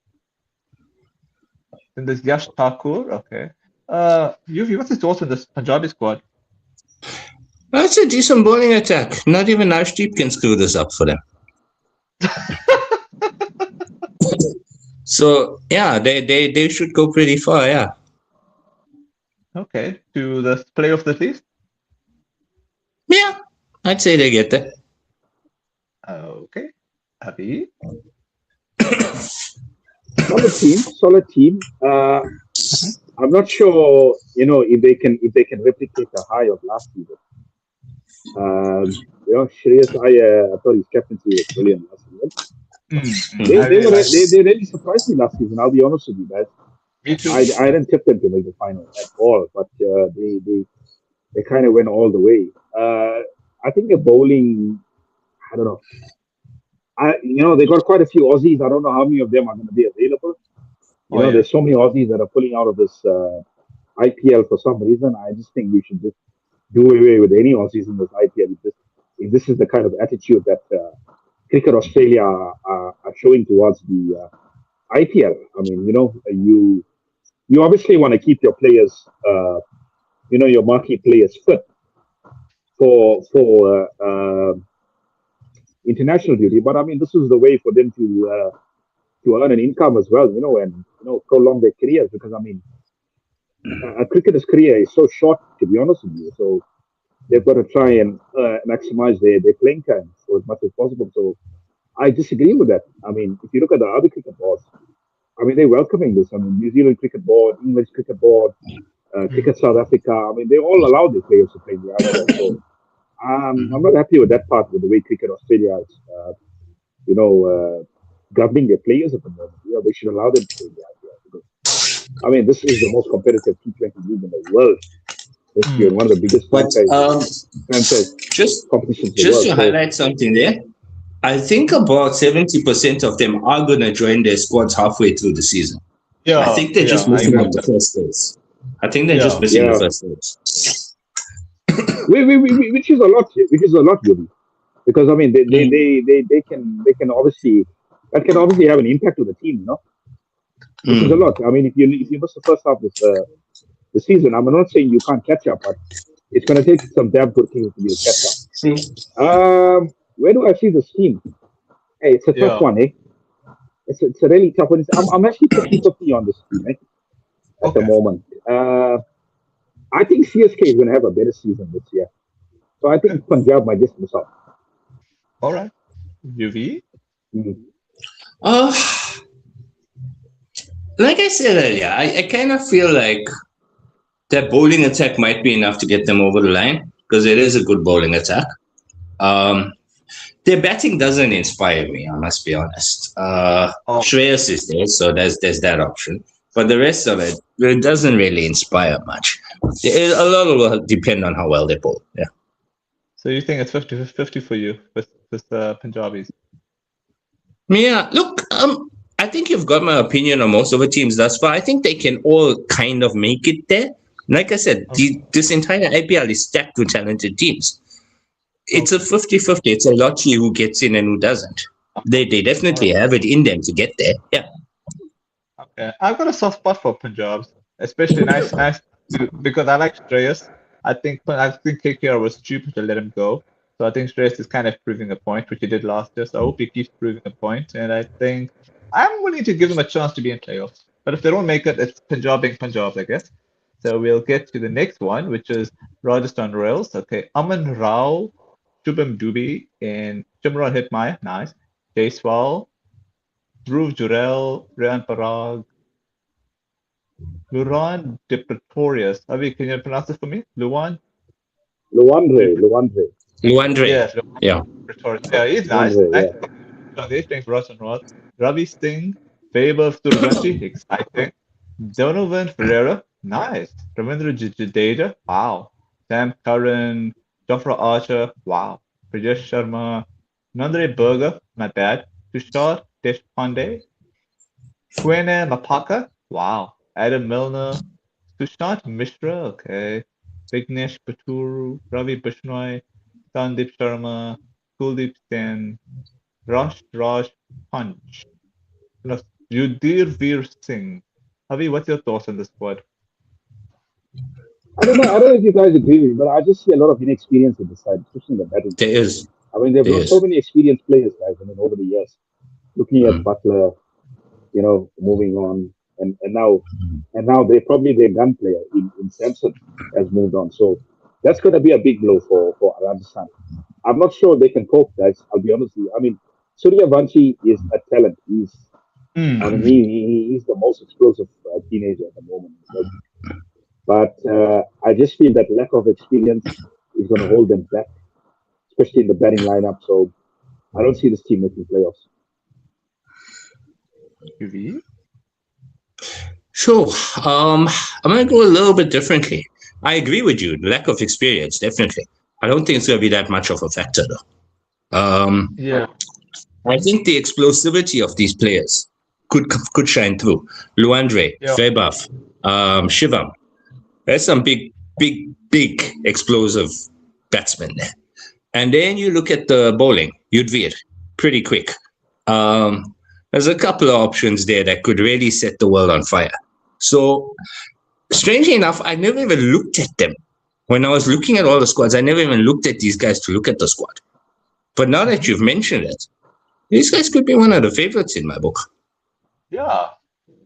Then there's Yash Thakur, okay. Yuvi, what's his thoughts on this Punjabi squad? That's a decent bowling attack. Not even Arshdeep can screw this up for them. So yeah, they should go pretty far, yeah. Okay, to the playoff at least? Yeah, I'd say they get there. Okay. Happy. Solid team. I'm not sure, if they can replicate the high of last season. Shreyas Iyer, I thought his captaincy was brilliant last season. They really surprised me last season. I'll be honest with you guys. Me too. I didn't tip them to make the final at all, but they kind of went all the way. I think the bowling, I don't know. They got quite a few Aussies. I don't know how many of them are going to be available. There's so many Aussies that are pulling out of this IPL for some reason. I just think we should just do away with any Aussies in this IPL. If this is the kind of attitude that Cricket Australia are showing towards the IPL. I mean, you obviously want to keep your players, your marquee players fit for international duty. But I mean, this is the way for them to earn an income as well, and prolong their careers. Because I mean, a cricketer's career is so short, to be honest with you. So they've got to try and maximize their playing time for as much as possible. So I disagree with that. I mean, if you look at the other cricket boards, I mean, they're welcoming this. I mean, New Zealand Cricket Board, English Cricket Board, Cricket South Africa. I mean, they all allow their players to play the IPL. So I'm not happy with that part, with the way Cricket Australia is, governing their players at the moment. They should allow them to play the IPL. Because, I mean, this is the most competitive T20 league in the world. And one of the biggest competitions. Just to highlight something there, I think about 70% of them are going to join their squads halfway through the season. Yeah, I think they're just missing on the first stage. I think they're just missing the first stage. Which is a lot, Yogi. Because I mean, they can obviously have an impact on the team, which is a lot. I mean, if you miss the first half of the season, I'm not saying you can't catch up, but it's going to take some damn good things to be to catch up. Where do I see this team? Hey, it's a tough one, eh? It's a really tough one. I'm actually 50-50 on this team, at the moment. I think CSK is going to have a better season this year. So I think Punjab might just miss out. All right. UV? Like I said earlier, I kind of feel like their bowling attack might be enough to get them over the line because it is a good bowling attack. Their batting doesn't inspire me, I must be honest. Shreyas is there, so there's that option. But the rest of it doesn't really inspire much. A lot will depend on how well they bowl. Yeah. So you think it's 50-50 for you with Punjabis? Yeah, look, I think you've got my opinion on most of the teams thus far. I think they can all kind of make it there. Like I said, this entire IPL is stacked with talented teams. It's a 50-50. It's a lottery who gets in and who doesn't. They definitely have it in them to get there. Yeah. Okay. I've got a soft spot for Punjab, especially nice because I like Shreyas. I think KKR was stupid to let him go. So I think Shreyas is kind of proving a point, which he did last year. So I hope he keeps proving a point. And I think I'm willing to give them a chance to be in playoffs. But if they don't make it, it's Punjab being Punjab, I guess. So we'll get to the next one, which is Rajasthan Royals. Okay. Aman Rao, Shubham Dubey, and Shimron Hitmaya. Nice. Jaiswal, Dhruv Jurel, Ryan Parag, Luan de Pretorius. Avi, can you pronounce it for me? Luandre. Yes. Yeah. Pretorius. Yeah, he's nice. Nice. He's playing for Rajasthan Royals. Ravi Singh, Vaibhav Suryavanshi, exciting. Donovan Ferreira, nice. Ravindra Jadeja, wow. Sam Curran, Jofra Archer, wow. Prajesh Sharma, Nandre Berger, not bad. Tushar Deshpande, Kwene Mapaka, wow. Adam Milner, Sushant Mishra, okay. Vignesh Paturu, Ravi Bishnoi, Sandeep Sharma, Kuldeep Sen, Raj Punch, Yudhir Veer Singh. Avi, what's your thoughts on the squad? I don't know if you guys agree with me, but I just see a lot of inexperience in the side, especially in the batting. There is. I mean, they've got so many experienced players, guys. I mean, over the years, looking at Butler, moving on, and now they're probably their gun player in Samson has moved on. So that's going to be a big blow for Rajasthan. I'm not sure they can cope, guys. I'll be honest with you. I mean, Suryavanshi is a talent. He's the most explosive teenager at the moment. But I just feel that lack of experience is going to hold them back, especially in the batting lineup. So I don't see this team making playoffs. UV? Sure. I'm going to go a little bit differently. I agree with you. Lack of experience, definitely. I don't think it's going to be that much of a factor, though. Yeah. I think the explosivity of these players could shine through. Luandre, Vaibhav, Shivam. There's some big explosive batsmen there. And then you look at the bowling, Yudhvir, pretty quick. There's a couple of options there that could really set the world on fire. So, strangely enough, I never even looked at them. When I was looking at all the squads, I never even looked at these guys to look at the squad. But now that you've mentioned it, these guys could be one of the favorites in my book. Yeah.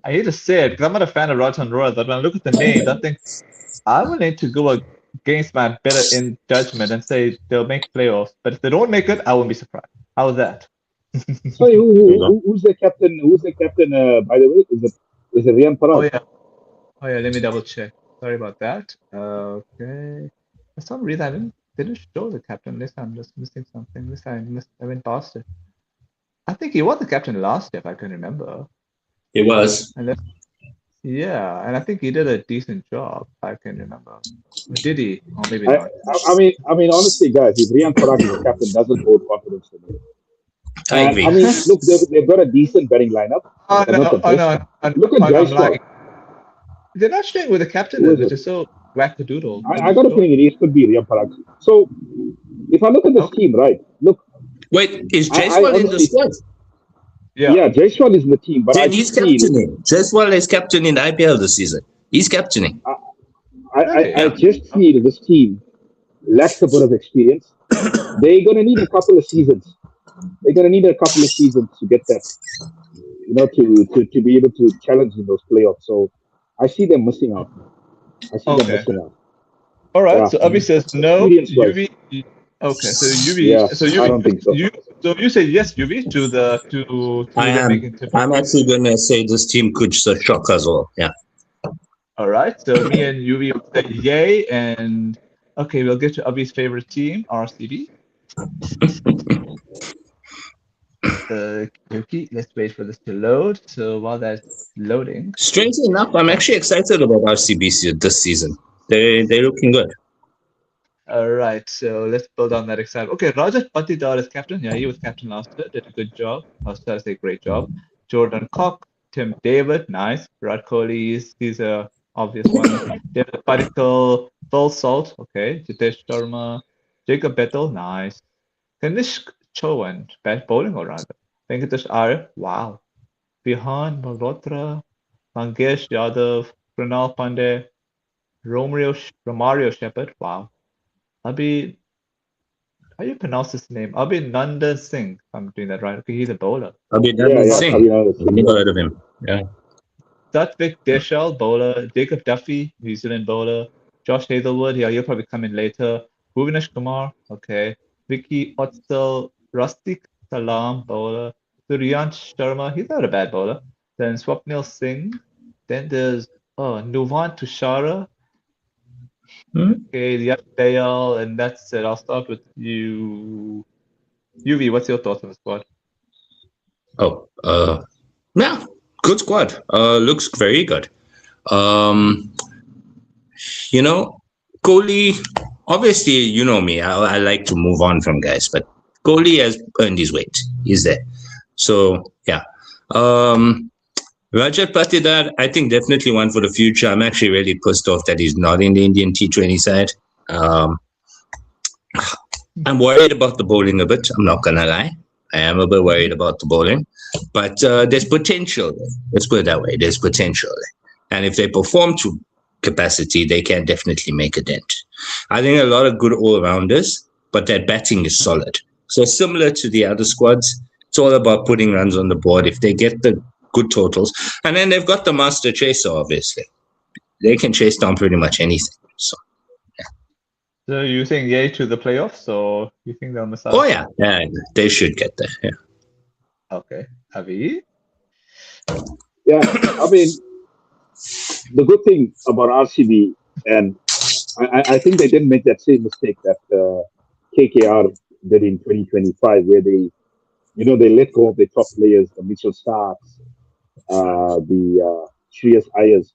I hate to say it, because I'm not a fan of Rajasthan Royals, but when I look at the names, I think I would need to go against my better in judgment and say they'll make playoffs. But if they don't make it, I wouldn't be surprised. How's that? Sorry, who's the captain? Who's the captain? By the way, is it Ryan Parag? Oh yeah. Let me double check. Sorry about that. Okay. For some reason, I didn't show the captain. This time I'm just missing something. This time I went past it. I think he was the captain last year, if I can remember. It was. And I think he did a decent job, if I can remember. Did he? Or maybe not. I mean, honestly, guys, if Ryan Parag is the captain, doesn't hold confidence for me. I agree. I mean, look, they've got a decent batting lineup. Oh, But not the best. Look at I'm Jaiswal. lying. They're not showing with the captain, Who is which it? is so wackadoodle. I got a feeling it could be Riyad Parag. So if I look at this Okay. team, right? Look, Wait, is I Jaiswal in the honestly, squad? yeah, Jaiswal is in the team, but I Then he's just feel, captaining. Jaiswal is captain in the IPL this season. He's captaining. I just feel this team lacks a bit of experience. They're gonna need a couple of seasons. They're gonna need a couple of seasons to get that, to be able to challenge in those playoffs. So I see them missing out. I see them Okay. missing out. All right. Yeah. So Avi says no. Experience-wise. UV. Okay. So UV. Yeah, So I don't think so. So you say yes, UV, to I them am. making tip. I'm actually going to say this team could shock us all. Yeah. All right. So me and UV will say yay, and okay, we'll get to Avi's favorite team, RCB. Okay, let's wait for this to load. So while that's loading, Strangely enough, I'm actually excited about RCB this season. They're looking good. all right, so let's build on that excitement. Okay, Rajat Patidar is captain. Yeah, he was captain last year. Did a good job. I was trying to say great job. Jordan Koch, Tim David, nice. Virat Kohli, he's a obvious one. David Padikkal, Phil Salt, okay. Jitesh Sharma, Jacob Bettel, nice. Kanishk Chauhan, bad bowling all rounder. Venkatesh Arif, wow. Vihan Malhotra, Mangesh Yadav, Krunal Pandey, Romario Shepherd, wow. Abhi, how do you pronounce his name? Abhinandan Singh. I'm doing that right. Okay, he's a bowler. Abhinandan Singh. Abhinandan Singh. Never heard of him. Yeah. Satvik Deshal, bowler. Jacob Duffy, New Zealand bowler. Josh Hazelwood, yeah, he'll probably come in later. Bhuvanesh Kumar, okay. Vicky Otzel, Rustik Salam, bowler. Suryansh Sharma, he's not a bad bowler. Then Swapnil Singh. Then there's Nuvan Tushara. Okay, Yash Dayal, and that's it. I'll start with you. UV, what's your thoughts on the squad? Yeah, good squad. Looks very good. Kohli, obviously, you know me. I like to move on from guys, but Kohli has earned his weight. He's there. So, yeah. Rajat Patidar, I think definitely one for the future. I'm actually really pissed off that he's not in the Indian T20 side. I'm worried about the bowling a bit. I'm not going to lie. I am a bit worried about the bowling. But there's potential there. Let's put it that way. There's potential there. And if they perform to capacity, they can definitely make a dent. I think a lot of good all-rounders, but their batting is solid. So similar to the other squads, it's all about putting runs on the board. If they get the good totals, and then they've got the master chaser, obviously. They can chase down pretty much anything. So, yeah. So you think yay to the playoffs, or you think they'll miss out? Oh, yeah. They should get there, yeah. Okay. Avi? Yeah, I mean, the good thing about RCB, and I think they didn't make that same mistake that KKR did in 2025, where they let go of their top players, the Mitchell Starks, the Shreyas Iyers.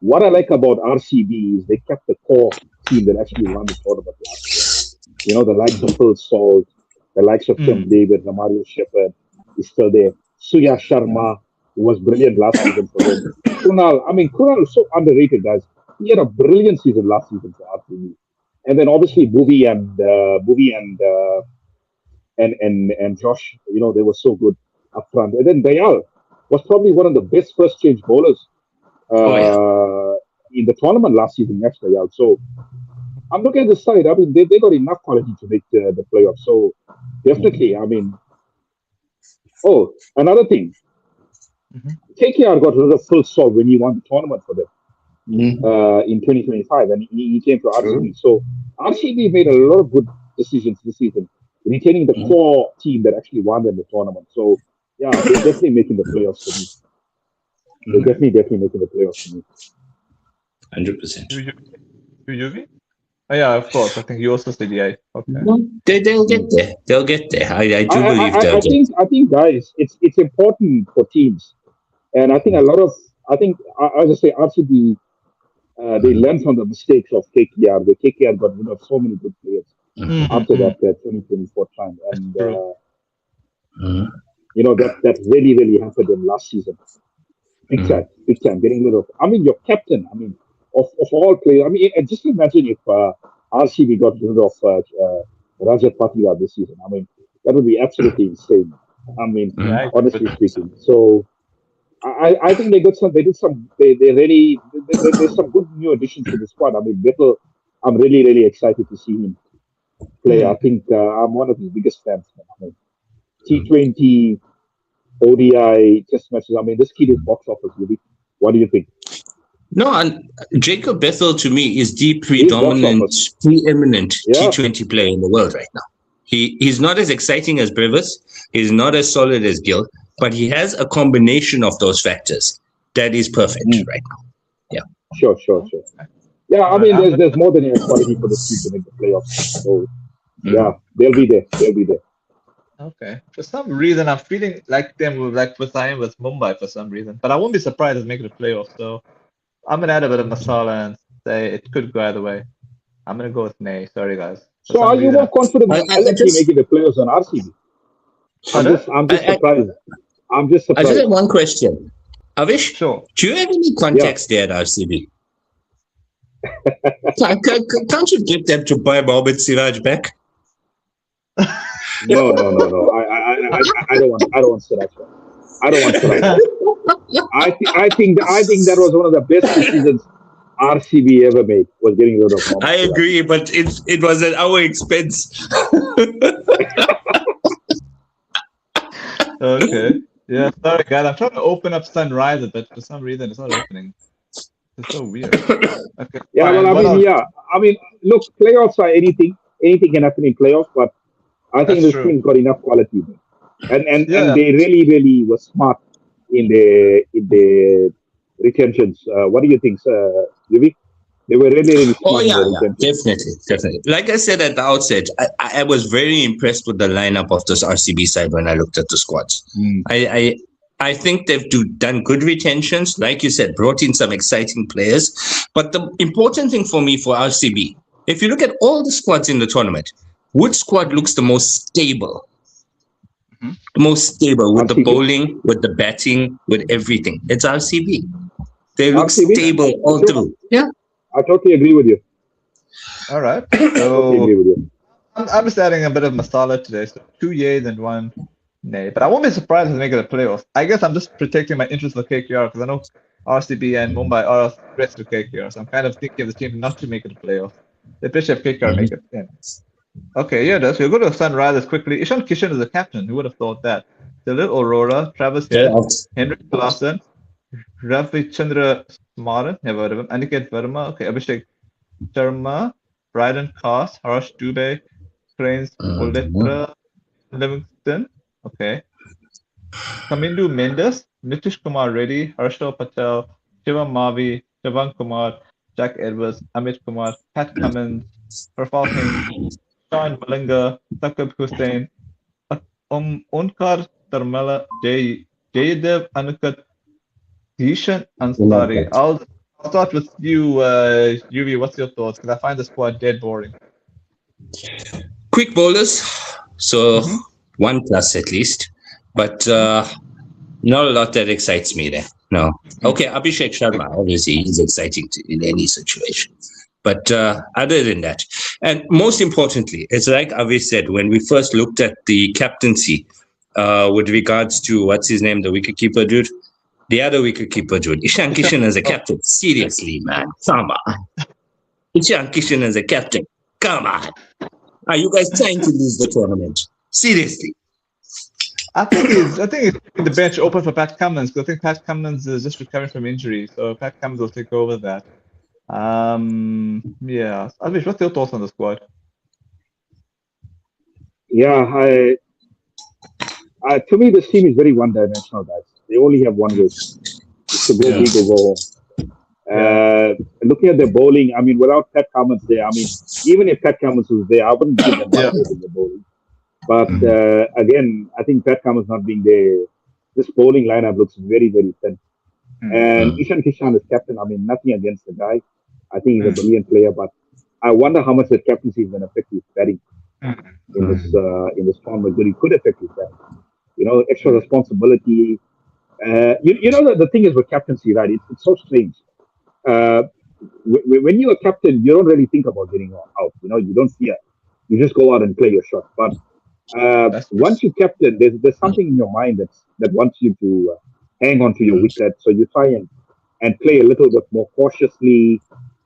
What I like about RCB is they kept the core team that actually won the tournament last year. The likes of Phil Salt, the likes of Tim David, Romario Shepherd is still there. Suya Sharma, who was brilliant last season for them. Krunal is so underrated, guys. He had a brilliant season last season for RCB. And then obviously Bhuvi and Josh, they were so good up front. And then Dayal was probably one of the best first change bowlers in the tournament last season, next Dayal. So I'm looking at the side. I mean, they got enough quality to make the playoffs. So definitely, I mean, another thing. KKR got rid of Phil Salt when he won the tournament for them in 2025, and he came to RCB. So RCB made a lot of good decisions this season, retaining the core team that actually won them the tournament. So yeah, they're definitely making the playoffs for me. They're definitely making the playoffs for me. 100%. UV? Oh, yeah, of course. I think you also said yay. Okay. They'll get there. They'll get there. I do believe they'll get there. I think, guys, it's important for teams. And I think as I say, RCB, they learned from the mistakes of KKR. The KKR got rid of so many good players after that 2024 time. And You know, that really, really hampered them last season. Big time. Getting rid of. I mean, your captain. I mean, of all players. I mean, just imagine if RCB got rid of Rajat Patila this season. I mean, that would be absolutely insane. I mean, honestly speaking. So I think they really there's some good new additions to the squad. I mean, Vettel, I'm really, really excited to see him play. I think I'm one of his biggest fans. I mean, T20, ODI, test matches. I mean, this kid is box office, really. What do you think? No, and Jacob Bethel to me is the preeminent T20 player in the world right now. He's not as exciting as Brevis. He's not as solid as Gill, but he has a combination of those factors that is perfect right now. Yeah. Sure. Yeah, I mean, there's more than enough quality for the team to make the playoffs. So, yeah, they'll be there. Okay. For some reason, I'm feeling like them with Mumbai for some reason, but I won't be surprised if they make the playoffs. So I'm gonna add a bit of masala and say it could go either way. I'm gonna go with Nay. Sorry, guys. So are you more confident in LFC making the playoffs than RCB? I'm just surprised. I just have one question. Avish, sure. Do you have any contacts there at RCB? Can't you get them to buy Mohamed Siraj back? No. I don't want Siraj back. I don't want Siraj back. I think that was one of the best decisions RCB ever made, was getting rid of Mohamed I agree, but it was at our expense. Okay. Yeah, sorry guys. I'm trying to open up Sunrise a bit. For some reason, it's not opening. It's so weird. Okay. Yeah, well, I mean, look, playoffs are anything. Anything can happen in playoffs, but I think this team's got enough quality, and they really, really were smart in the retentions. What do you think, Yuvi? They were really smart. Definitely. Like I said at the outset, I was very impressed with the lineup of this RCB side when I looked at the squads. I think they've done good retentions. Like you said, brought in some exciting players. But the important thing for me for RCB, if you look at all the squads in the tournament, which squad looks the most stable? The most stable with RCB? The bowling, with the batting, with everything. It's RCB. They look stable all through. Yeah. I totally agree with you. All right. So I'm just adding a bit of masala today. So 2 yays and 1 nay. But I won't be surprised if they make it a playoff. I guess I'm just protecting my interest for KKR because I know RCB and Mumbai are threats to KKR. So I'm kind of thinking of the team not to make it a playoff. They wish if KKR make it in. Okay, yeah, does. We'll go to Sunrisers quickly. Ishan Kishan is the captain. Who would have thought that? Dilip Aurora, Travis Head, Henrik Klassen, Ravi Chandra Smaran, never heard of him. Aniket Verma, okay, Abhishek Sharma, Bryden Koss, Harsh Dubey, Cranes Ulitra Livingston, okay. Kamindu Mendes, Nitish Kumar Reddy, Harshal Patel, Shiva Mavi, Shivan Kumar, Jack Edwards, Amit Kumar, Pat Cummins, Prafal Singh, Sean Malinga, Takab Hussain, Onkar Tarmala, Jayadev Anukat, Dishan Ansari. I'll start with you, Yuvi. What's your thoughts? Because I find the squad dead boring. Quick bowlers, so 1+ at least, but not a lot that excites me there. No. Okay, Abhishek Sharma, obviously he's exciting in any situation. But other than that, and most importantly, it's like Avish said, when we first looked at the captaincy with regards to, what's his name, the wicketkeeper dude? The other wicketkeeper dude, Ishan Kishan as a captain. Seriously, man, come on. Ishan Kishan as a captain, come on. Are you guys trying to lose the tournament? Seriously. I think he's keeping the bench open for Pat Cummins because I think Pat Cummins is just recovering from injury, so Pat Cummins will take over that. Yeah. Avish, what's your thoughts on the squad? Yeah, to me, this team is very one-dimensional, guys. They only have one way. It's to go big or go home. Looking at their bowling, I mean, without Pat Cummins there, I mean, even if Pat Cummins was there, I wouldn't give them much in the bowling. But again, I think Pat Cummins not being there, this bowling lineup looks very, very thin. And Ishan Kishan is captain. I mean, nothing against the guy. I think he's a brilliant player, but I wonder how much the captaincy is going to affect his batting in this tournament. But he could affect his batting. extra responsibility. The thing is with captaincy, right? It's so strange. When you're a captain, you don't really think about getting out. You don't fear. You just go out and play your shot. But once you captain, there's something in your mind that wants you to hang on to your wicket. So you try and play a little bit more cautiously.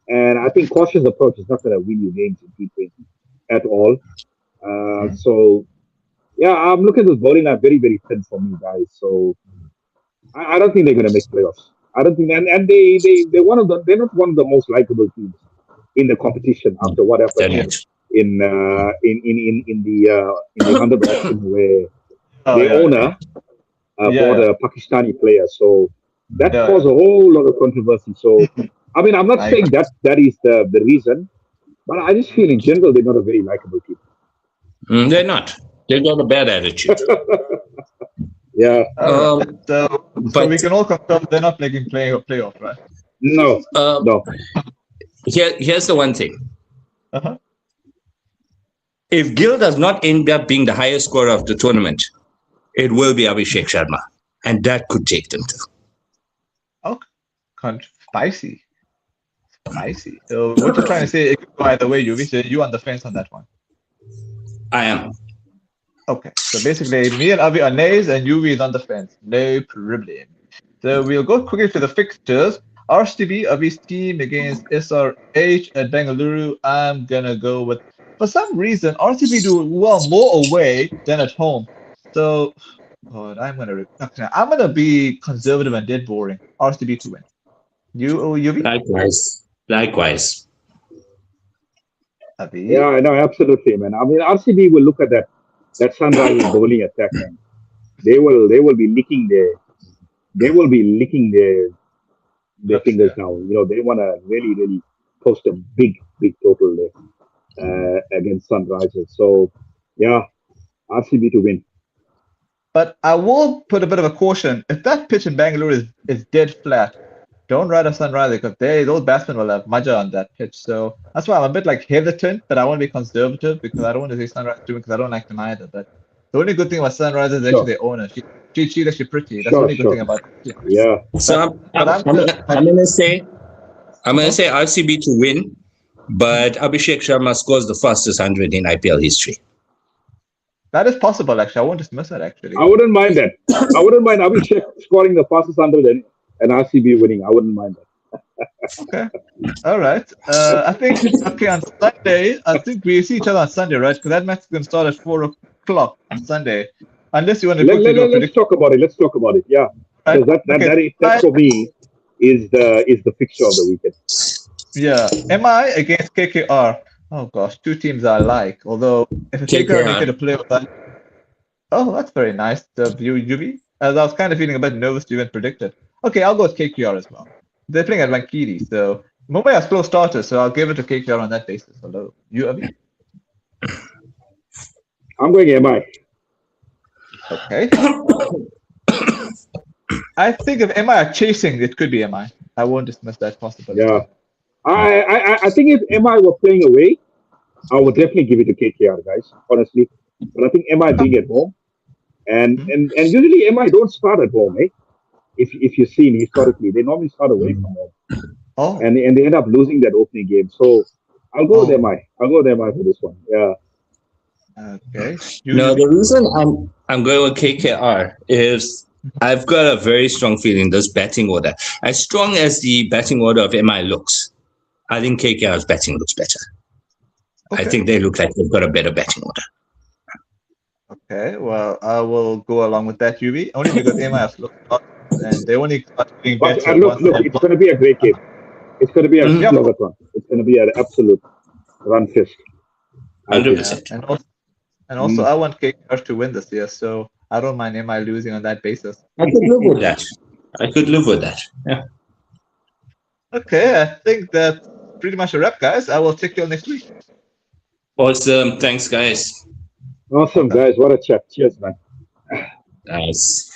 And I think cautious approach is not going to win you games in T20 at all. So yeah, I'm looking at this bowling line very, very thin for me, guys. So I don't think they're going to make playoffs. I don't think, and they're not one of the most likable teams in the competition after what happened in the 100 auction where the owner bought a Pakistani player. So that caused a whole lot of controversy. So I mean, I'm not saying that is the reason, but I just feel in general they're not a very likable team. They're not. They've got a bad attitude. Yeah. So we can all confirm they're not playing playoff, right? No. No. Here's the one thing. Uh-huh. If Gill does not end up being the highest scorer of the tournament, it will be Abhishek Sharma, and that could take them to. Oh, spicy. So what you're trying to say, it could go either way, you on the fence on that one? I am. Okay, so basically, me and Avi are nays, and Yuvi is on the fence. No problem. So we'll go quickly to the fixtures. RCB, Avi's team against SRH at Bengaluru. I'm gonna go with, for some reason, RCB do well more away than at home. So, I'm gonna be conservative and dead boring. RCB to win. Yuvi? Likewise. Avi? Yeah, no, absolutely, man. I mean, RCB will look at that Sunrise bowling attack, and they will be licking their fingers now. They want to really, really post a big total there against Sunrisers. So yeah, RCB to win. But I will put a bit of a caution. If that pitch in Bangalore is dead flat, don't ride a Sunriser because those batsmen will have Maja on that pitch. So that's why I'm a bit hesitant, but I want to be conservative because I don't want to say Sunrise doing because I don't like them either. But the only good thing about Sunrise is actually their owner. She's actually pretty. That's the only good thing about it. Yeah. So I'm gonna say RCB to win, but Abhishek Sharma scores the fastest 100 in IPL history. That is possible, actually. I won't dismiss that, actually. I wouldn't mind that. I wouldn't mind Abhishek scoring the fastest 100 and RCB winning. I wouldn't mind that. Okay. All right. I think, on Sunday, I think we see each other on Sunday, right? Because that match is going to start at 4 o'clock on Sunday. Unless you want to let's talk about it. Let's talk about it. Yeah. That for me is the fixture of the weekend. Yeah. MI against KKR. Oh gosh, two teams I like. Although if KKR make it a play with that, that's very nice. The view UV. As I was kind of feeling a bit nervous to even predict it. Okay, I'll go with KKR as well. They're playing at Vankiri, so Mumbai has slow starters, so I'll give it to KKR on that basis. Hello, you Avi? I'm going MI. Okay. I think if MI are chasing, it could be MI. I won't dismiss that possibility. Yeah. I think if MI were playing away, I would definitely give it to KKR, guys, honestly. But I think MI being at home, and usually MI don't start at home, eh? If you've seen historically, they normally start away from home. Oh. And they end up losing that opening game. So I'll go with MI. I'll go with MI for this one. Yeah. Okay. No, the reason I'm going with KKR is I've got a very strong feeling this batting order. As strong as the batting order of MI looks, I think KKR's batting looks better. Okay. I think they look like they've got a better batting order. Okay, well, I will go along with that, UV, only because MI has looked hot and they only start being better. Look, it's going to be a great game. It's going to be a slugger run. It's going to be an absolute run fest. 100%. And also, I want KKR to win this year, so I don't mind MI losing on that basis. I could live with that. Yeah. Okay, I think that's pretty much a wrap, guys. I will check you all next week. Awesome. Thanks, guys. Awesome, guys. What a chat. Cheers, man. Nice.